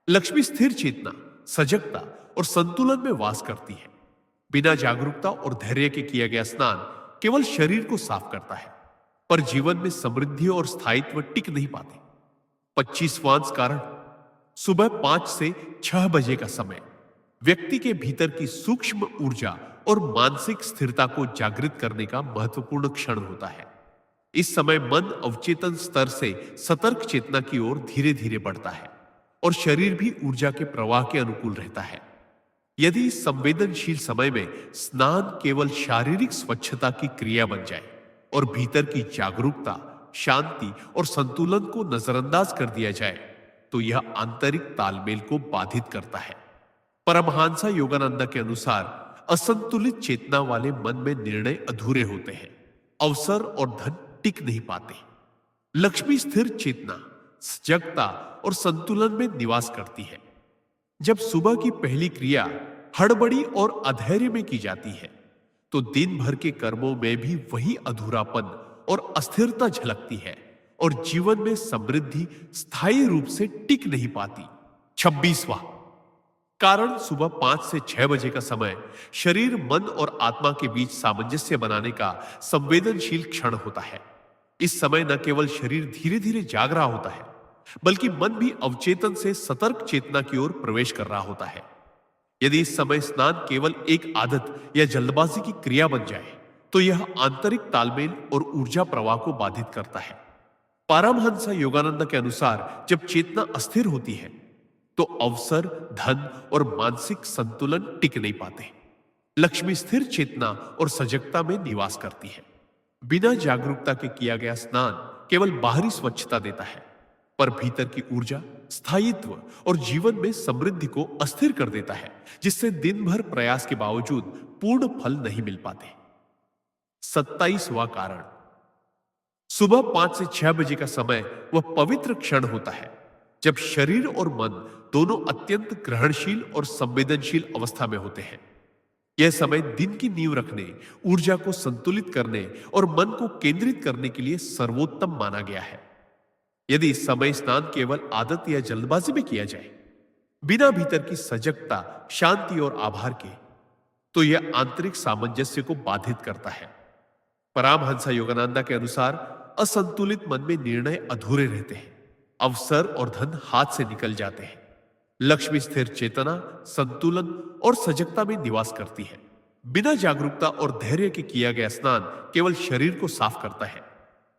लक्ष्मी स्थिर चेतना, सजगता और संतुलन में वास करती है। बिना जागरूकता और धैर्य के किया गया स्नान केवल शरीर को साफ करता है, पर जीवन में समृद्धि और स्थायित्व टिक नहीं पाते। 25वां कारण सुबह 5 से 6 बजे का समय व्यक्ति के भीतर की सूक्ष्म ऊर्जा और मानसिक स्थिरता को जागृत करने का महत्वपूर्ण क्षण होता है। इस समय मन अवचेतन स्तर से सतर्क चेतना की ओर धीरे धीरे बढ़ता है और शरीर भी ऊर्जा के प्रवाह के अनुकूल रहता है। यदि इस संवेदनशील समय में स्नान केवल शारीरिक स्वच्छता की क्रिया बन जाए और भीतर की जागरूकता, शांति और संतुलन को नजरअंदाज कर दिया जाए तो यह आंतरिक तालमेल को बाधित करता है। परमहंस योगानंद के अनुसार असंतुलित चेतना वाले मन में निर्णय अधूरे होते हैं, अवसर और धन टिक नहीं पाते। लक्ष्मी स्थिर चेतना, सजगता और संतुलन में निवास करती है। जब सुबह की पहली क्रिया हड़बड़ी और अधैर्य में की जाती है तो दिन भर के कर्मों में भी वही अधूरापन और अस्थिरता झलकती है और जीवन में समृद्धि स्थायी रूप से टिक नहीं पाती। 26वां कारण सुबह 5 से 6 बजे का समय शरीर, मन और आत्मा के बीच सामंजस्य बनाने का संवेदनशील क्षण होता है। इस समय न केवल शरीर धीरे धीरे जाग रहा होता है, बल्कि मन भी अवचेतन से सतर्क चेतना की ओर प्रवेश कर रहा होता है। यदि इस समय स्नान केवल एक आदत या जल्दबाजी की क्रिया बन जाए तो यह आंतरिक तालमेल और ऊर्जा प्रवाह को बाधित करता है। पारमहंस योगानंद के अनुसार जब चेतना अस्थिर होती है तो अवसर, धन और मानसिक संतुलन टिक नहीं पाते। लक्ष्मी स्थिर चेतना और सजगता में निवास करती है। बिना जागरूकता के किया गया स्नान केवल बाहरी स्वच्छता देता है, पर भीतर की ऊर्जा, स्थायित्व और जीवन में समृद्धि को अस्थिर कर देता है, जिससे दिन भर प्रयास के बावजूद पूर्ण फल नहीं मिल पाते। 27वां कारण, सुबह 5 से 6 बजे का समय वह पवित्र क्षण होता है जब शरीर और मन दोनों अत्यंत ग्रहणशील और संवेदनशील अवस्था में होते हैं। यह समय दिन की नींव रखने, ऊर्जा को संतुलित करने और मन को केंद्रित करने के लिए सर्वोत्तम माना गया है। यदि इस समय स्नान केवल आदत या जल्दबाजी में किया जाए, बिना भीतर की सजगता, शांति और आभार के, तो यह आंतरिक सामंजस्य को बाधित करता है। परमहंस योगानंद के अनुसार असंतुलित मन में निर्णय अधूरे रहते हैं, अवसर और धन हाथ से निकल जाते हैं। लक्ष्मी स्थिर चेतना, संतुलन और सजगता में निवास करती है। बिना जागरूकता और धैर्य के किया गया स्नान केवल शरीर को साफ करता है,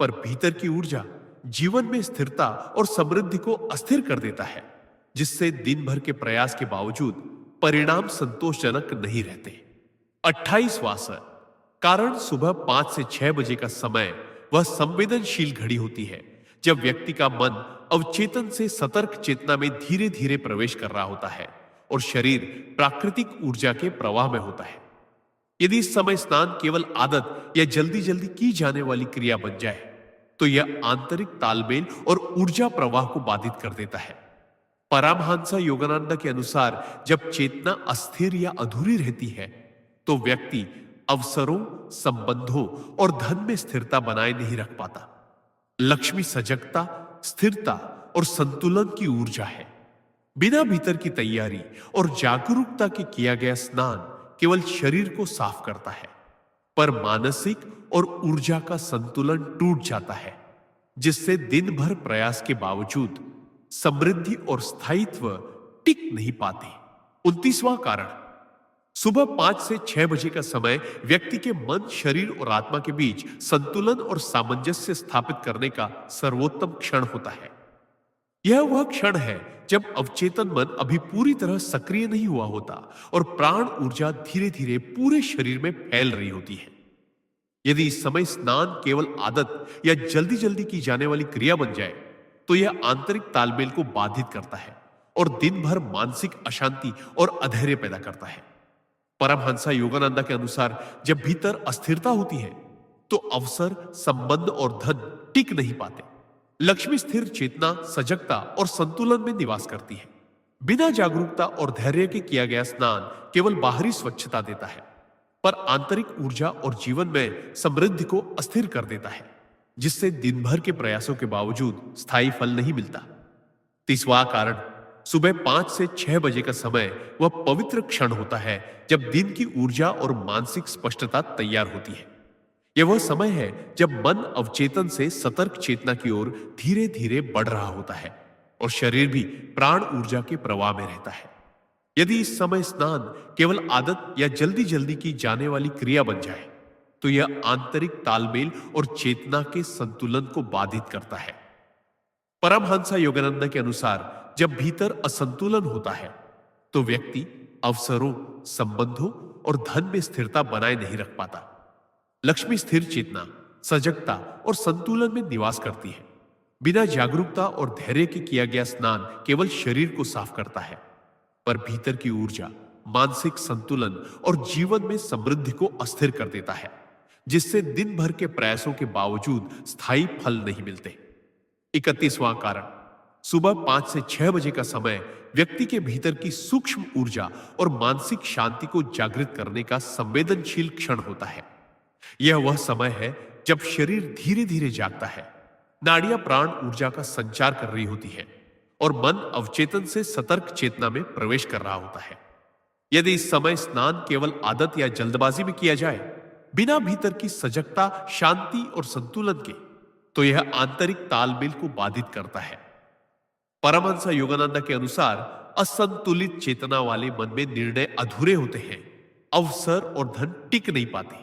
पर भीतर की ऊर्जा, जीवन में स्थिरता और समृद्धि को अस्थिर कर देता है, जिससे दिन भर के प्रयास के बावजूद परिणाम संतोषजनक नहीं रहते। 28वां कारण, सुबह 5 से 6 बजे का समय वह संवेदनशील घड़ी होती है जब व्यक्ति का मन अवचेतन से सतर्क चेतना में धीरे धीरे प्रवेश कर रहा होता है और शरीर प्राकृतिक ऊर्जा के प्रवाह में होता है। यदि इस समय स्नान केवल आदत या जल्दी जल्दी की जाने वाली क्रिया बन जाए तो यह आंतरिक तालमेल और ऊर्जा प्रवाह को बाधित कर देता है। परमहंस योगानंद के अनुसार जब चेतना अस्थिर या अधूरी रहती है तो व्यक्ति अवसरों, संबंधों और धन में स्थिरता बनाए नहीं रख पाता। लक्ष्मी सजगता, स्थिरता और संतुलन की ऊर्जा है। बिना भीतर की तैयारी और जागरूकता के किया गया स्नान केवल शरीर को साफ करता है, पर मानसिक और ऊर्जा का संतुलन टूट जाता है, जिससे दिन भर प्रयास के बावजूद समृद्धि और स्थायित्व टिक नहीं पाते। 29वां कारण, सुबह 5 से 6 बजे का समय व्यक्ति के मन, शरीर और आत्मा के बीच संतुलन और सामंजस्य स्थापित करने का सर्वोत्तम क्षण होता है। यह वह क्षण है जब अवचेतन मन अभी पूरी तरह सक्रिय नहीं हुआ होता और प्राण ऊर्जा धीरे धीरे पूरे शरीर में फैल रही होती है। यदि इस समय स्नान केवल आदत या जल्दी जल्दी की जाने वाली क्रिया बन जाए तो यह आंतरिक तालमेल को बाधित करता है और दिन भर मानसिक अशांति और अधैर्य पैदा करता है। परमहंस योगानंद के अनुसार जब भीतर अस्थिरता होती है तो अवसर, संबंध और धन टिक नहीं पाते। लक्ष्मी स्थिर चेतना, सजगता और संतुलन में निवास करती है। बिना जागरूकता और धैर्य के किया गया स्नान केवल बाहरी स्वच्छता देता है, पर आंतरिक ऊर्जा और जीवन में समृद्धि को अस्थिर कर देता है, जिससे दिन भर के प्रयासों के बावजूद स्थायी फल नहीं मिलता। 30वां कारण, सुबह 5 से 6 बजे का समय वह पवित्र क्षण होता है जब दिन की ऊर्जा और मानसिक स्पष्टता तैयार होती है। यह वह समय है जब मन अवचेतन से सतर्क चेतना की ओर धीरे धीरे बढ़ रहा होता है और शरीर भी प्राण ऊर्जा के प्रवाह में रहता है। यदि इस समय स्नान केवल आदत या जल्दी जल्दी की जाने वाली क्रिया बन जाए तो यह आंतरिक तालमेल और चेतना के संतुलन को बाधित करता है। परमहंस योगानंद के अनुसार जब भीतर असंतुलन होता है तो व्यक्ति अवसरों, संबंधों और धन में स्थिरता बनाए नहीं रख पाता। लक्ष्मी स्थिर चेतना, सजगता और संतुलन में निवास करती है। बिना जागरूकता और धैर्य के किया गया स्नान केवल शरीर को साफ करता है, पर भीतर की ऊर्जा, मानसिक संतुलन और जीवन में समृद्धि को अस्थिर कर देता है, जिससे दिन भर के प्रयासों के बावजूद स्थायी फल नहीं मिलते। 31वां कारण, सुबह 5 से 6 बजे का समय व्यक्ति के भीतर की सूक्ष्म ऊर्जा और मानसिक शांति को जागृत करने का संवेदनशील क्षण होता है। यह वह समय है जब शरीर धीरे धीरे जागता है, नाड़ियां प्राण ऊर्जा का संचार कर रही होती है और मन अवचेतन से सतर्क चेतना में प्रवेश कर रहा होता है। यदि इस समय स्नान केवल आदत या जल्दबाजी में किया जाए, बिना भीतर की सजगता, शांति और संतुलन के, तो यह आंतरिक तालमेल को बाधित करता है। परमहंस योगानंद के अनुसार असंतुलित चेतना वाले मन में निर्णय अधूरे होते हैं, अवसर और धन टिक नहीं पाते।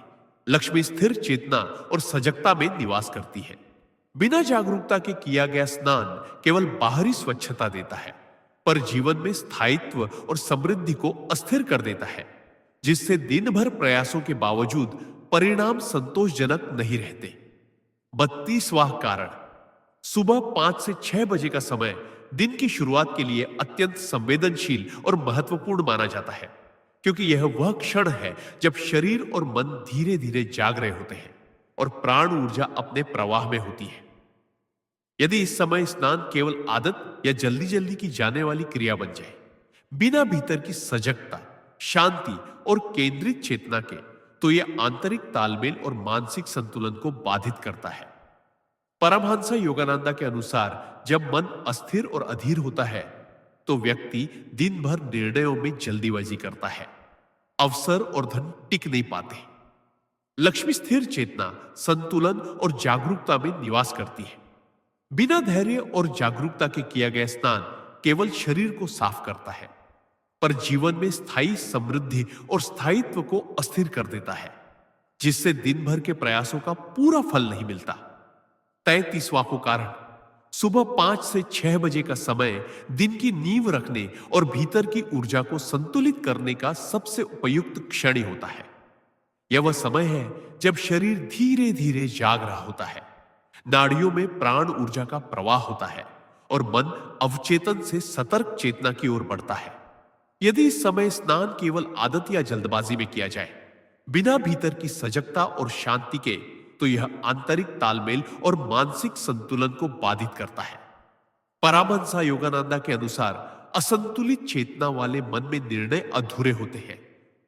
लक्ष्मी स्थिर चेतना और सजगता में निवास करती है। बिना जागरूकता के किया गया स्नान केवल बाहरी स्वच्छता देता है, पर जीवन में स्थायित्व और समृद्धि को अस्थिर कर देता है, जिससे दिन भर प्रयासों के बावजूद परिणाम संतोषजनक नहीं रहते। 32वां कारण, सुबह 5 से 6 बजे का समय दिन की शुरुआत के लिए अत्यंत संवेदनशील और महत्वपूर्ण माना जाता है, क्योंकि यह वह क्षण है जब शरीर और मन धीरे धीरे जाग रहे होते हैं और प्राण ऊर्जा अपने प्रवाह में होती है। यदि इस समय स्नान केवल आदत या जल्दी जल्दी की जाने वाली क्रिया बन जाए, बिना भीतर की सजगता, शांति और केंद्रित चेतना के, तो यह आंतरिक तालमेल और मानसिक संतुलन को बाधित करता है। परमहंस योगानंदा के अनुसार जब मन अस्थिर और अधीर होता है, तो व्यक्ति दिन भर निर्णयों में जल्दीबाजी करता है, अवसर और धन टिक नहीं पाते। लक्ष्मी स्थिर चेतना, संतुलन और जागरूकता में निवास करती है। बिना धैर्य और जागरूकता के किया गया स्नान केवल शरीर को साफ करता है, पर जीवन में स्थायी समृद्धि और स्थायित्व को अस्थिर कर देता है, जिससे दिन भर के प्रयासों का पूरा फल नहीं मिलता। 33वां को कारण, सुबह 5 से 6 बजे का समय दिन की नींव रखने और भीतर की ऊर्जा को संतुलित करने का सबसे उपयुक्त क्षण होता है। यह वह समय है जब शरीर धीरे धीरे जाग रहा होता है, नाड़ियों में प्राण ऊर्जा का प्रवाह होता है और मन अवचेतन से सतर्क चेतना की ओर बढ़ता है। यदि इस समय स्नान केवल आदत या जल्दबाजी में किया जाए, बिना भीतर की सजगता और शांति के, तो यह आंतरिक तालमेल और मानसिक संतुलन को बाधित करता है। परमहंस योगानंदा के अनुसार असंतुलित चेतना वाले मन में निर्णय अधूरे होते हैं,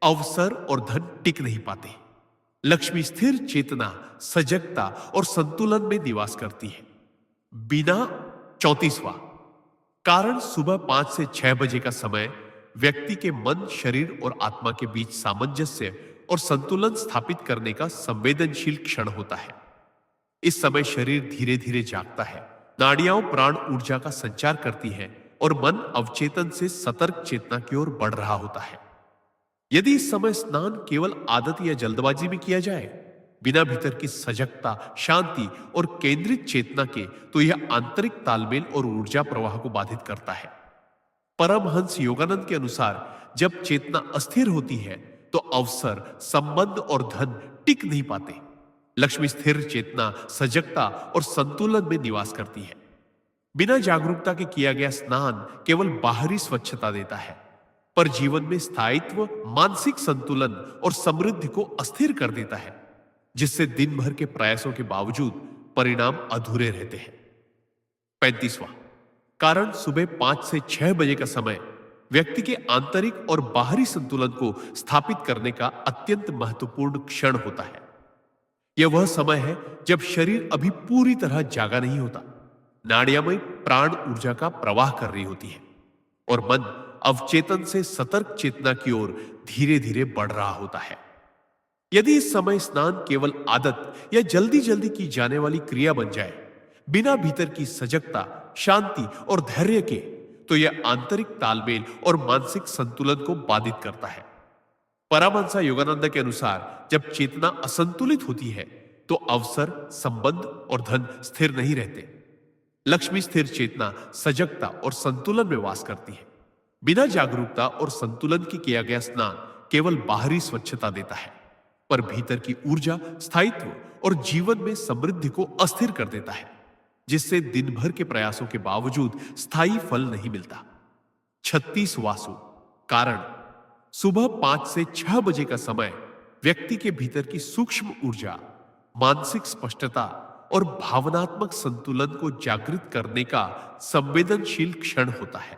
अवसर और धन टिक नहीं पाते। लक्ष्मी स्थिर चेतना, सजगता और संतुलन में निवास करती है। बिना 34वां कारण, सुबह 5 से 6 बजे का समय व्यक्ति के मन, शरीर और आत्मा के बीच सामंजस्य और संतुलन स्थापित करने का संवेदनशील क्षण होता है। इस समय शरीर धीरे धीरे जागता है, नाड़ियां प्राण ऊर्जा का संचार करती हैं और मन अवचेतन से सतर्क चेतना की ओर बढ़ रहा होता है। यदि इस समय स्नान केवल आदत या जल्दबाजी में किया जाए, बिना भीतर की सजगता, शांति और केंद्रित चेतना के, तो यह आंतरिक तालमेल और ऊर्जा प्रवाह को बाधित करता है। परमहंस योगानंद के अनुसार जब चेतना अस्थिर होती है, तो अवसर, संबंध और धन टिक नहीं पाते। लक्ष्मी स्थिर चेतना, सजगता और संतुलन में निवास करती है। बिना जागरूकता के किया गया स्नान केवल बाहरी स्वच्छता देता है, पर जीवन में स्थायित्व, मानसिक संतुलन और समृद्धि को अस्थिर कर देता है, जिससे दिन भर के प्रयासों के बावजूद परिणाम अधूरे रहते हैं। 35वां कारण, सुबह 5 से 6 बजे का समय व्यक्ति के आंतरिक और बाहरी संतुलन को स्थापित करने का अत्यंत महत्वपूर्ण क्षण होता है। यह वह समय है जब शरीर अभी पूरी तरह जागा नहीं होता, नाड़ियां में प्राण ऊर्जा का प्रवाह कर रही होती है और मन अवचेतन से सतर्क चेतना की ओर धीरे धीरे बढ़ रहा होता है। यदि इस समय स्नान केवल आदत या जल्दी जल्दी की जाने वाली क्रिया बन जाए, बिना भीतर की सजगता, शांति और धैर्य के, तो यह आंतरिक तालमेल और मानसिक संतुलन को बाधित करता है। परमहंस योगानंद के अनुसार जब चेतना असंतुलित होती है, तो अवसर, संबंध और धन स्थिर नहीं रहते। लक्ष्मी स्थिर चेतना, सजगता और संतुलन में वास करती है। बिना जागरूकता और संतुलन की किया गया स्नान केवल बाहरी स्वच्छता देता है, पर भीतर की ऊर्जा, स्थायित्व और जीवन में समृद्धि को अस्थिर कर देता है, जिससे दिन भर के प्रयासों के बावजूद स्थायी फल नहीं मिलता। 36वां कारण, सुबह 5 से 6 बजे का समय व्यक्ति के भीतर की सूक्ष्म ऊर्जा, मानसिक स्पष्टता और भावनात्मक संतुलन को जागृत करने का संवेदनशील क्षण होता है।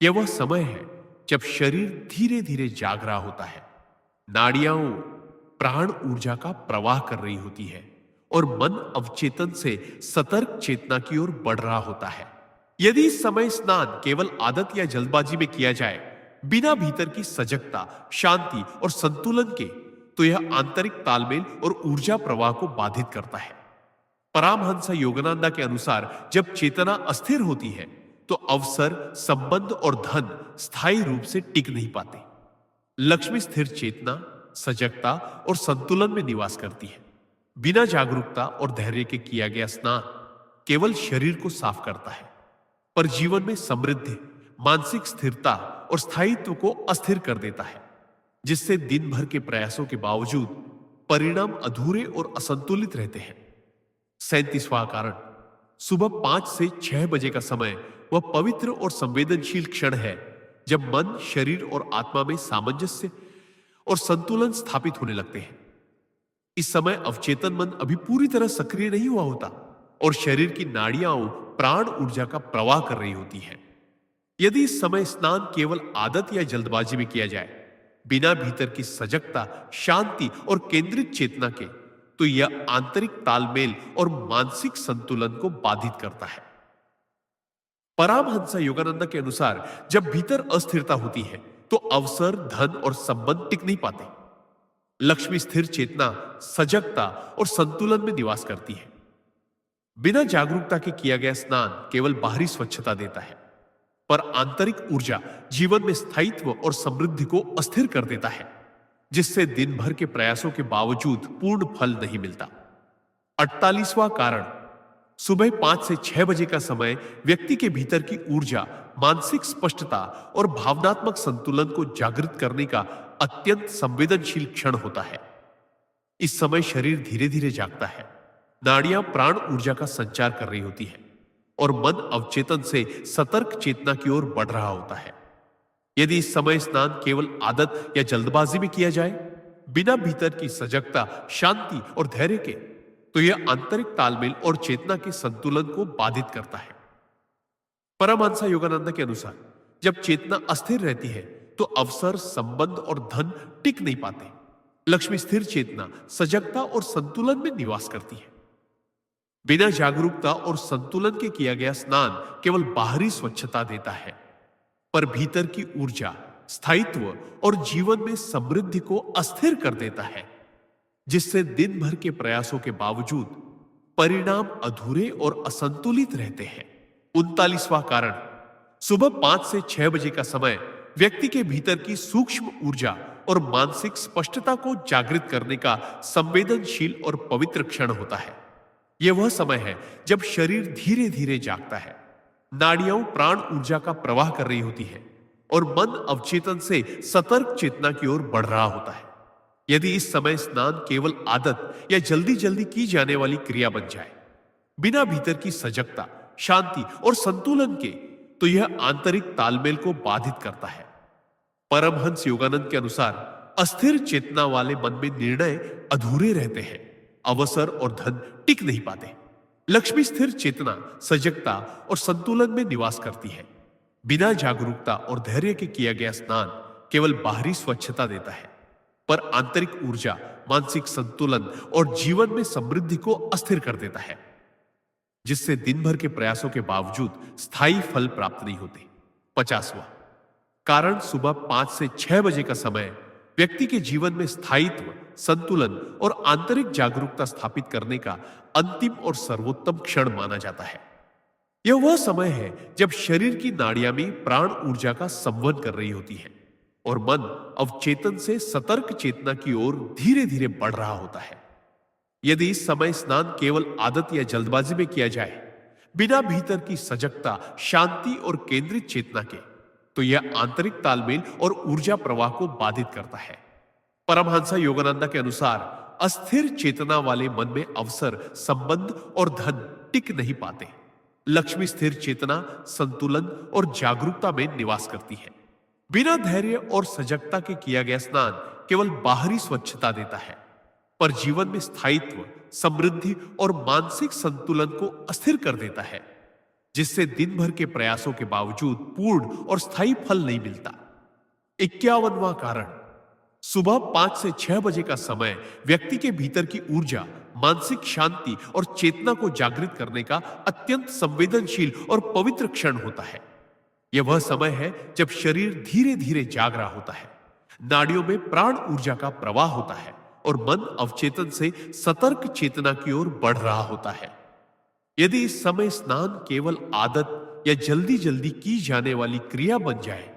यह वह समय है जब शरीर धीरे धीरे जाग रहा होता है, नाड़ियां प्राण ऊर्जा का प्रवाह कर रही होती है और मन अवचेतन से सतर्क चेतना की ओर बढ़ रहा होता है। यदि इस समय स्नान केवल आदत या जल्दबाजी में किया जाए, बिना भीतर की सजगता, शांति और संतुलन के, तो यह आंतरिक तालमेल और ऊर्जा प्रवाह को बाधित करता है। परमहंस योगानंदा के अनुसार जब चेतना अस्थिर होती है, तो अवसर, संबंध और धन स्थायी रूप से टिक नहीं पाते। लक्ष्मी स्थिर चेतना, सजगता और संतुलन में निवास करती है। बिना जागरूकता और धैर्य के किया गया स्नान केवल शरीर को साफ करता है, पर जीवन में समृद्धि, मानसिक स्थिरता और स्थायित्व को अस्थिर कर देता है, जिससे दिन भर के प्रयासों के बावजूद परिणाम अधूरे और असंतुलित रहते हैं। 37वां कारण, सुबह 5 से 6 बजे का समय वह पवित्र और संवेदनशील क्षण है जब मन, शरीर और आत्मा में सामंजस्य और संतुलन स्थापित होने लगते हैं। इस समय अवचेतन मन अभी पूरी तरह सक्रिय नहीं हुआ होता और शरीर की नाड़ियां प्राण ऊर्जा का प्रवाह कर रही होती है। यदि इस समय स्नान केवल आदत या जल्दबाजी में किया जाए, बिना भीतर की सजगता, शांति और केंद्रित चेतना के, तो यह आंतरिक तालमेल और मानसिक संतुलन को बाधित करता है। परमहंस योगानंद के अनुसार जब भीतर अस्थिरता होती है तो अवसर, धन और संबंध टिक नहीं पाते। लक्ष्मी स्थिर चेतना, सजगता और संतुलन में निवास करती है। बिना जागरूकता के किया गया स्नान केवल बाहरी स्वच्छता देता है, पर आंतरिक ऊर्जा जीवन में स्थायित्व और समृद्धि को अस्थिर कर देता है, जिससे दिन भर के प्रयासों के बावजूद पूर्ण फल नहीं मिलता। 48वां कारण, सुबह 5 से 6 बजे का समय व्यक्ति के भीतर की ऊर्जा, मानसिक स्पष्टता और भावनात्मक संतुलन को जागृत करने का अत्यंत संवेदनशील क्षण होता है। इस समय शरीर धीरे धीरे जागता है, नाड़ियां प्राण ऊर्जा का संचार कर रही होती है और मन अवचेतन से सतर्क चेतना की ओर बढ़ रहा होता है। यदि इस समय स्नान केवल आदत या जल्दबाजी में किया जाए, बिना भीतर की सजगता, शांति और धैर्य के, तो यह आंतरिक तालमेल और चेतना के संतुलन को बाधित करता है। परमहंस योगानंद के अनुसार जब चेतना अस्थिर रहती है तो अवसर, संबंध और धन टिक नहीं पाते। लक्ष्मी स्थिर चेतना, सजगता और संतुलन में निवास करती है। बिना जागरूकता और संतुलन के किया गया स्नान केवल बाहरी स्वच्छता देता है, पर भीतर की ऊर्जा, स्थायित्व और जीवन में समृद्धि को अस्थिर कर देता है, जिससे दिन भर के प्रयासों के बावजूद परिणाम अधूरे और असंतुलित रहते हैं। 39वां कारण, सुबह 5 से 6 बजे का समय व्यक्ति के भीतर की सूक्ष्म ऊर्जा और मानसिक स्पष्टता को जागृत करने का संवेदनशील और पवित्र क्षण होता है। यह वह समय है जब शरीर धीरे धीरे जागता है, नाड़ियां प्राण ऊर्जा का प्रवाह कर रही होती है और मन अवचेतन से सतर्क चेतना की ओर बढ़ रहा होता है। यदि इस समय स्नान केवल आदत या जल्दी जल्दी की जाने वाली क्रिया बन जाए, बिना भीतर की सजगता, शांति और संतुलन के, तो यह आंतरिक तालमेल को बाधित करता है। परमहंस योगानंद के अनुसार अस्थिर चेतना वाले मन में निर्णय अधूरे रहते हैं, अवसर और धन टिक नहीं पाते। लक्ष्मी स्थिर चेतना, सजगता और संतुलन में निवास करती है। बिना जागरूकता और धैर्य के किया गया स्नान केवल बाहरी स्वच्छता देता है, पर आंतरिक ऊर्जा, मानसिक संतुलन और जीवन में समृद्धि को अस्थिर कर देता है, जिससे दिन भर के प्रयासों के बावजूद स्थायी फल प्राप्त नहीं होते। 50वां कारण, सुबह 5 से 6 बजे का समय व्यक्ति के जीवन में स्थायित्व, संतुलन और आंतरिक जागरूकता स्थापित करने का अंतिम और सर्वोत्तम क्षण माना जाता है। यह वह समय है जब शरीर की नाड़ियां में प्राण ऊर्जा का संवहन कर रही होती है और मन अवचेतन से सतर्क चेतना की ओर धीरे धीरे बढ़ रहा होता है। यदि इस समय स्नान केवल आदत या जल्दबाजी में किया जाए, बिना भीतर की सजगता, शांति और केंद्रित चेतना के, तो यह आंतरिक तालमेल और ऊर्जा प्रवाह को बाधित करता है। परमहंस योगानंद के अनुसार अस्थिर चेतना वाले मन में अवसर, संबंध और धन टिक नहीं पाते। लक्ष्मी स्थिर चेतना, संतुलन और जागरूकता में निवास करती है। बिना धैर्य और सजगता के किया गया स्नान केवल बाहरी स्वच्छता देता है, पर जीवन में स्थायित्व, समृद्धि और मानसिक संतुलन को अस्थिर कर देता है, जिससे दिन भर के प्रयासों के बावजूद पूर्ण और स्थायी फल नहीं मिलता। 51वां कारण, सुबह 5 से 6 बजे का समय व्यक्ति के भीतर की ऊर्जा, मानसिक शांति और चेतना को जागृत करने का अत्यंत संवेदनशील और पवित्र क्षण होता है। यह वह समय है जब शरीर धीरे धीरे जाग रहा होता है, नाड़ियों में प्राण ऊर्जा का प्रवाह होता है और मन अवचेतन से सतर्क चेतना की ओर बढ़ रहा होता है। यदि इस समय स्नान केवल आदत या जल्दी जल्दी की जाने वाली क्रिया बन जाए,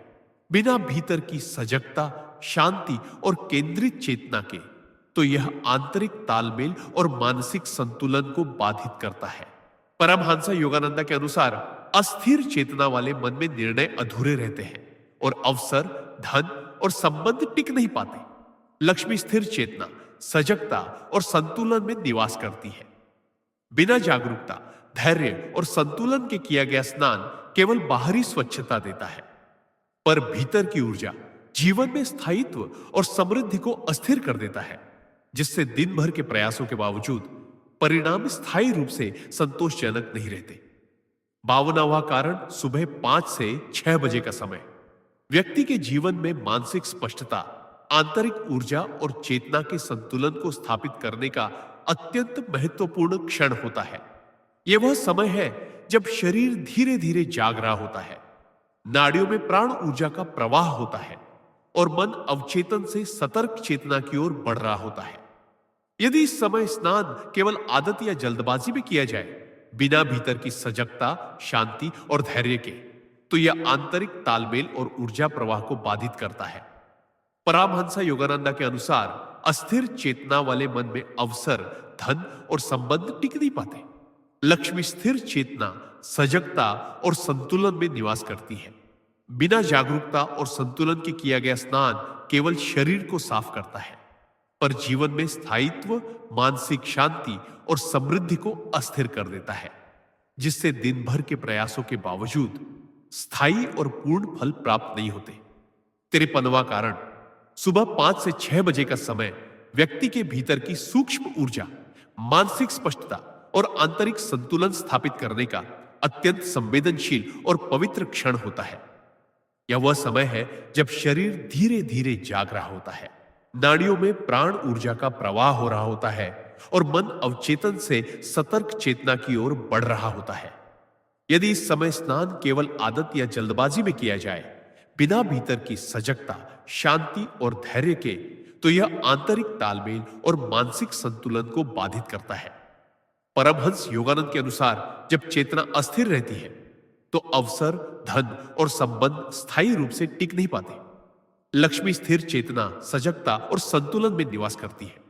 बिना भीतर की सजगता, शांति और केंद्रित चेतना के, तो यह आंतरिक तालमेल और मानसिक संतुलन को बाधित करता है। परमहंस योगानंद के अनुसार अस्थिर चेतना वाले मन में निर्णय अधूरे रहते हैं और अवसर, धन और संबंध टिक नहीं पाते। लक्ष्मी स्थिर चेतना, सजगता और संतुलन में निवास करती है। बिना जागरूकता, धैर्य और संतुलन के किया गया स्नान केवल बाहरी स्वच्छता देता है, पर भीतर की ऊर्जा जीवन में स्थायित्व और समृद्धि को अस्थिर कर देता है, जिससे दिन भर के प्रयासों के बावजूद परिणाम स्थायी रूप से संतोषजनक नहीं रहते। 52वां कारण सुबह 5 से 6 बजे का समय व्यक्ति के जीवन में मानसिक स्पष्टता, आंतरिक ऊर्जा और चेतना के संतुलन को स्थापित करने का अत्यंत महत्वपूर्ण क्षण होता है। यह वह समय है जब शरीर धीरे धीरे जाग रहा होता है, नाड़ियों में प्राण ऊर्जा का प्रवाह होता है और मन अवचेतन से सतर्क चेतना की ओर बढ़ रहा होता है। यदि इस समय स्नान केवल आदत या जल्दबाजी में किया जाए, बिना भीतर की सजगता, शांति और धैर्य के, तो यह आंतरिक तालमेल और ऊर्जा प्रवाह को बाधित करता है। परमहंस योगानंद के अनुसार अस्थिर चेतना वाले मन में अवसर, धन और संबंध टिक नहीं पाते। लक्ष्मी स्थिर चेतना, सजगता और संतुलन में निवास करती है। बिना जागरूकता और संतुलन के किया गया स्नान केवल शरीर को साफ करता है, पर जीवन में स्थायित्व, मानसिक शांति और समृद्धि को अस्थिर कर देता है, जिससे दिन भर के प्रयासों के बावजूद स्थायी और पूर्ण फल प्राप्त नहीं होते। 53वां कारण सुबह 5 से 6 बजे का समय व्यक्ति के भीतर की सूक्ष्म ऊर्जा, मानसिक स्पष्टता और आंतरिक संतुलन स्थापित करने का अत्यंत संवेदनशील और पवित्र क्षण होता है। यह वह समय है जब शरीर धीरे धीरे जाग रहा होता है, नाड़ियों में प्राण ऊर्जा का प्रवाह हो रहा होता है और मन अवचेतन से सतर्क चेतना की ओर बढ़ रहा होता है। यदि इस समय स्नान केवल आदत या जल्दबाजी में किया जाए, बिना भीतर की सजगता, शांति और धैर्य के, तो यह आंतरिक तालमेल और मानसिक संतुलन को बाधित करता है। परमहंस योगानंद के अनुसार जब चेतना अस्थिर रहती है, तो अवसर, धन और संबंध स्थायी रूप से टिक नहीं पाते। लक्ष्मी स्थिर चेतना, सजगता और संतुलन में निवास करती है।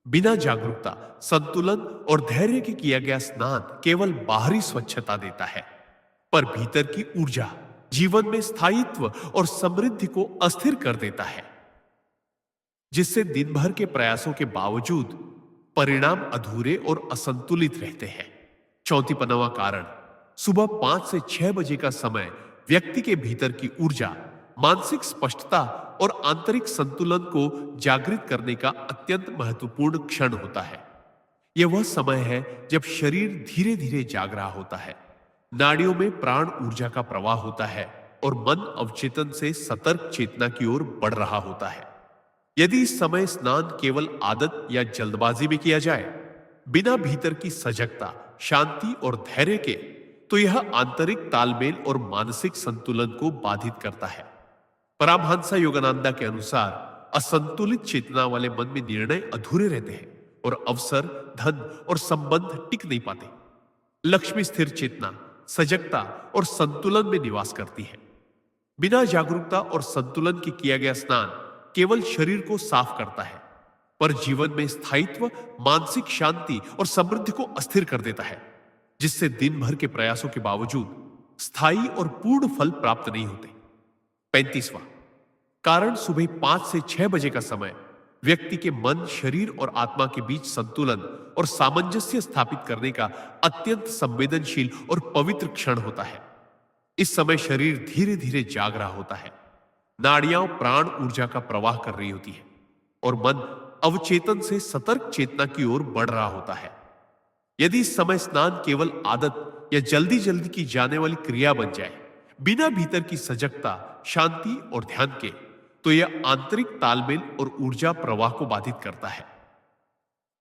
बिना जागरूकता, संतुलन और धैर्य के किया गया स्नान केवल बाहरी स्वच्छता देता है, पर भीतर की ऊर्जा जीवन में स्थायित्व और समृद्धि को अस्थिर कर देता है, जिससे दिन भर के प्रयासों के बावजूद परिणाम अधूरे और असंतुलित रहते हैं। 54वां कारण सुबह 5 से 6 बजे का समय व्यक्ति के भीतर की ऊर्जा, मानसिक स्पष्टता और आंतरिक संतुलन को जागृत करने का अत्यंत महत्वपूर्ण क्षण होता है। यह वह समय है जब शरीर धीरे धीरे जाग रहा होता है, नाड़ियों में प्राण ऊर्जा का प्रवाह होता है और मन अवचेतन से सतर्क चेतना की ओर बढ़ रहा होता है। यदि इस समय स्नान केवल आदत या जल्दबाजी में किया जाए, बिना भीतर की सजगता, शांति और धैर्य के, तो यह आंतरिक तालमेल और मानसिक संतुलन को बाधित करता है। परमहंस योगानंद के अनुसार असंतुलित चेतना वाले मन में निर्णय अधूरे रहते हैं और अवसर, धन और संबंध टिक नहीं पाते। लक्ष्मी स्थिर चेतना, सजगता और संतुलन में निवास करती है। बिना जागरूकता और संतुलन के किया गया स्नान केवल शरीर को साफ करता है, पर जीवन में स्थायित्व, मानसिक शांति और समृद्धि को अस्थिर कर देता है, जिससे दिन भर के प्रयासों के बावजूद स्थायी और पूर्ण फल प्राप्त नहीं होते। 35वां कारण सुबह 5 से 6 बजे का समय व्यक्ति के मन, शरीर और आत्मा के बीच संतुलन और सामंजस्य स्थापित करने का अत्यंत संवेदनशील और पवित्र क्षण होता है। इस समय शरीर धीरे धीरे जाग रहा होता है, नाड़ियां प्राण ऊर्जा का प्रवाह कर रही होती है और मन अवचेतन से सतर्क चेतना की ओर बढ़ रहा होता है। यदि इस समय स्नान केवल आदत या जल्दी जल्दी की जाने वाली क्रिया बन जाए, बिना भीतर की सजगता, शांति और ध्यान के, तो यह आंतरिक तालमेल और ऊर्जा प्रवाह को बाधित करता है।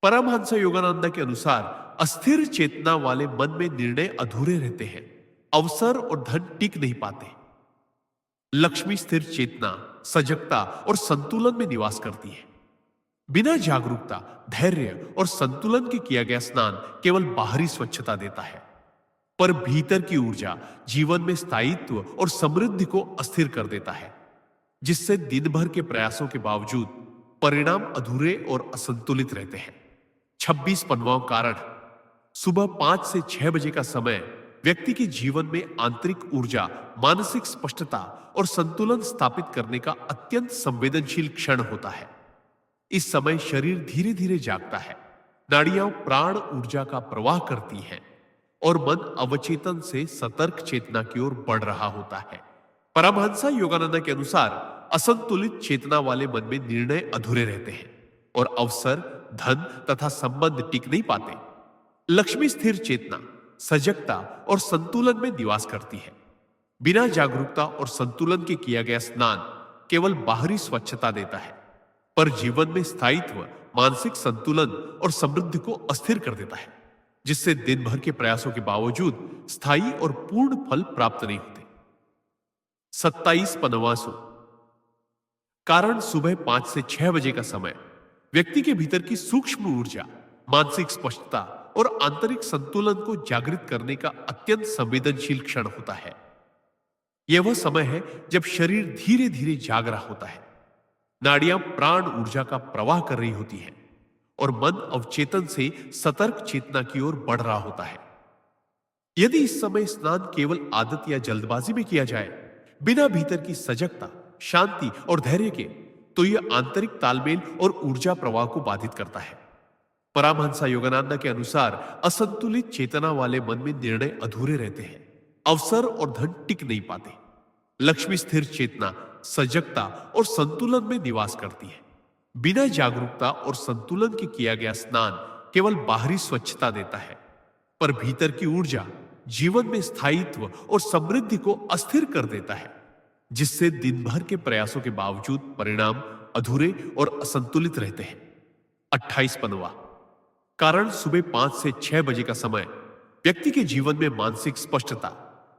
परमहंस योगानंद के अनुसार अस्थिर चेतना वाले मन में निर्णय अधूरे रहते हैं, अवसर और धन टिक नहीं पाते। लक्ष्मी स्थिर चेतना, सजगता और संतुलन में निवास करती है। बिना जागरूकता, धैर्य और संतुलन के किया गया स्नान केवल बाहरी स्वच्छता देता है, पर भीतर की ऊर्जा जीवन में स्थायित्व और समृद्धि को अस्थिर कर देता है, जिससे दिन भर के प्रयासों के बावजूद परिणाम अधूरे और असंतुलित रहते हैं। 26वां कारण, सुबह 5 से 6 बजे का समय व्यक्ति के जीवन में आंतरिक ऊर्जा, मानसिक स्पष्टता और संतुलन स्थापित करने का अत्यंत संवेदनशील क्षण होता है। इस समय शरीर धीरे धीरे जागता है, नाड़ियां प्राण ऊर्जा का प्रवाह करती हैं और मन अवचेतन से सतर्क चेतना की ओर बढ़ रहा होता है। परमहंसा योगानंद के अनुसार असंतुलित चेतना वाले मन में निर्णय अधूरे रहते हैं और अवसर, धन तथा संबंध टिक नहीं पाते। लक्ष्मी स्थिर चेतना, सजगता और संतुलन में निवास करती है। बिना जागरूकता और संतुलन के किया गया स्नान केवल बाहरी स्वच्छता देता है, पर जीवन में स्थायित्व, मानसिक संतुलन और समृद्धि को अस्थिर कर देता है, जिससे दिन भर के प्रयासों के बावजूद स्थायी और पूर्ण फल प्राप्त नहीं होते। 27वां कारण, सुबह 5 से 6 बजे का समय व्यक्ति के भीतर की सूक्ष्म ऊर्जा, मानसिक स्पष्टता और आंतरिक संतुलन को जागृत करने का अत्यंत संवेदनशील क्षण होता है। यह वह समय है जब शरीर धीरे धीरे जाग रहा होता है, नाड़ियां प्राण ऊर्जा का प्रवाह कर रही होती हैं और मन अवचेतन से सतर्क चेतना की ओर बढ़ रहा होता है। यदि इस समय स्नान केवल आदत या जल्दबाजी में किया जाए, बिना भीतर की सजगता, शांति और धैर्य के, तो यह आंतरिक तालमेल और ऊर्जा प्रवाह को बाधित करता है। परमहंसा योगानंद के अनुसार असंतुलित चेतना वाले मन में निर्णय अधूरे रहते हैं, अवसर और धन टिक नहीं पाते। लक्ष्मी स्थिर चेतना, सजगता और संतुलन में निवास करती है। बिना जागरूकता और संतुलन के किया गया स्नान केवल बाहरी स्वच्छता देता है, पर भीतर की ऊर्जा जीवन में स्थायित्व और समृद्धि को अस्थिर कर देता है, जिससे दिन भर के प्रयासों के बावजूद परिणाम अधूरे और असंतुलित रहते हैं। 28वां कारण, सुबह 5 से 6 बजे का समय व्यक्ति के जीवन में मानसिक स्पष्टता,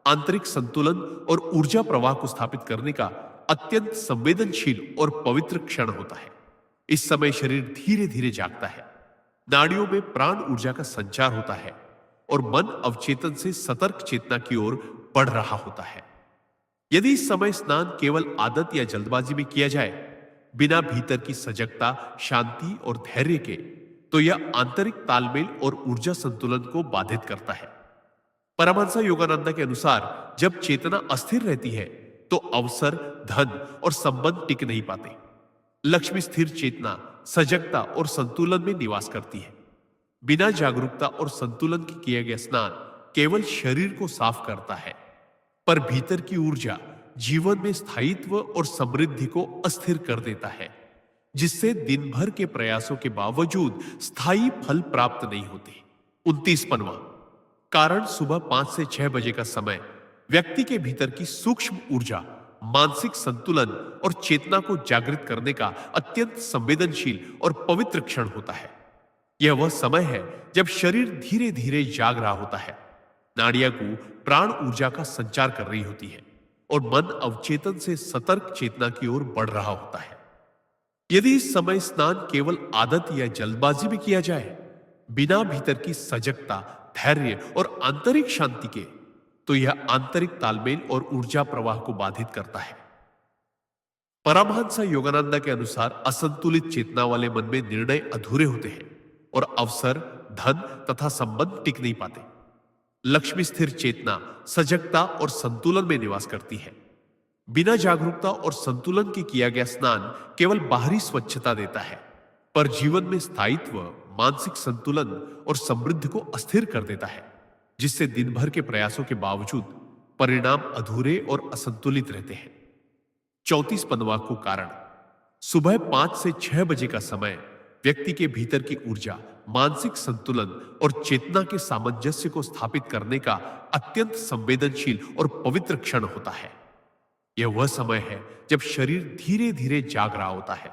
आंतरिक संतुलन और ऊर्जा प्रवाह को स्थापित करने का अत्यंत संवेदनशील और पवित्र क्षण होता है। इस समय शरीर धीरे धीरे जागता है, नाड़ियों में प्राण ऊर्जा का संचार होता है और मन अवचेतन से सतर्क चेतना की ओर बढ़ रहा होता है। यदि इस समय स्नान केवल आदत या जल्दबाजी में किया जाए, बिना भीतर की सजगता, शांति और धैर्य के, तो यह आंतरिक तालमेल और ऊर्जा संतुलन को बाधित करता है। परमहंसा योगानंद के अनुसार जब चेतना अस्थिर रहती है, तो अवसर, धन और संबंध टिक नहीं पाते। लक्ष्मी स्थिर चेतना, सजगता और संतुलन में निवास करती है। बिना जागरूकता और संतुलन के किया गया स्नान केवल शरीर को साफ करता है, पर भीतर की ऊर्जा जीवन में स्थायित्व और समृद्धि को अस्थिर कर देता है, जिससे दिन भर के प्रयासों के बावजूद स्थायी फल प्राप्त नहीं होते। 29वां कारण, सुबह 5 से 6 बजे का समय व्यक्ति के भीतर की सूक्ष्म ऊर्जा, मानसिक संतुलन और चेतना को जागृत करने का अत्यंत संवेदनशील और पवित्र क्षण होता है। यह वह समय है जब शरीर धीरे धीरे जाग रहा होता है, नाड़ियां को प्राण ऊर्जा का संचार कर रही होती है और मन अवचेतन से सतर्क चेतना की ओर बढ़ रहा होता है। यदि इस समय स्नान केवल आदत या जल्दबाजी में किया जाए, बिना भीतर की सजगता, धैर्य और आंतरिक शांति के, तो यह आंतरिक तालमेल और ऊर्जा प्रवाह को बाधित करता है। परमहंसा योगानंद के अनुसार असंतुलित चेतना वाले मन में निर्णय अधूरे होते हैं और अवसर, धन तथा संबंध टिक नहीं पाते। लक्ष्मी स्थिर चेतना, सजगता और संतुलन में निवास करती है। बिना जागरूकता और संतुलन के किया गया स्नान केवल बाहरी स्वच्छता देता है, पर जीवन में स्थायित्व, मानसिक संतुलन और समृद्धि को अस्थिर कर देता है, जिससे दिन भर के प्रयासों के बावजूद परिणाम अधूरे और असंतुलित रहते हैं। 34वां कारण, सुबह 5 से 6 बजे का समय व्यक्ति के भीतर की ऊर्जा, मानसिक संतुलन और चेतना के सामंजस्य को स्थापित करने का अत्यंत संवेदनशील और पवित्र क्षण होता है। यह वह समय है जब शरीर धीरे धीरे जाग रहा होता है,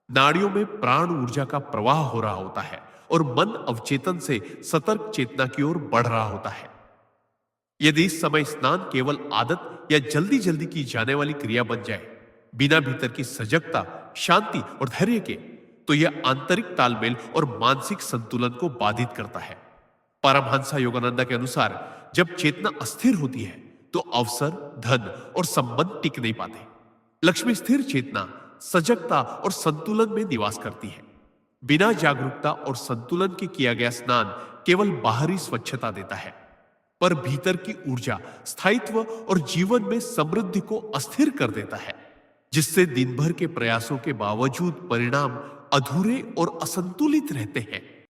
नाड़ियों में प्राण ऊर्जा का प्रवाह हो रहा होता है और मन अवचेतन से सतर्क चेतना की ओर बढ़ रहा होता है। यदि इस समय स्नान केवल आदत या जल्दी जल्दी की जाने वाली क्रिया बन जाए, बिना भीतर की सजगता, शांति और धैर्य के, तो यह आंतरिक तालमेल और मानसिक संतुलन को बाधित करता है। परमहंसा योगानंद के अनुसार जब चेतना अस्थिर होती है तो अवसर, धन और संबंध टिक नहीं पाते। लक्ष्मी स्थिर चेतना, सजगता और संतुलन में निवास करती है। बिना जागरूकता और संतुलन के किया गया स्नान केवल बाहरी स्वच्छता देता है, पर भीतर की ऊर्जा, स्थायित्व और जीवन में समृद्धि को अस्थिर कर देता है, जिससे दिन भर के प्रयासों के बावजूद परिणाम अधूरे और असंतुलित रहते हैं।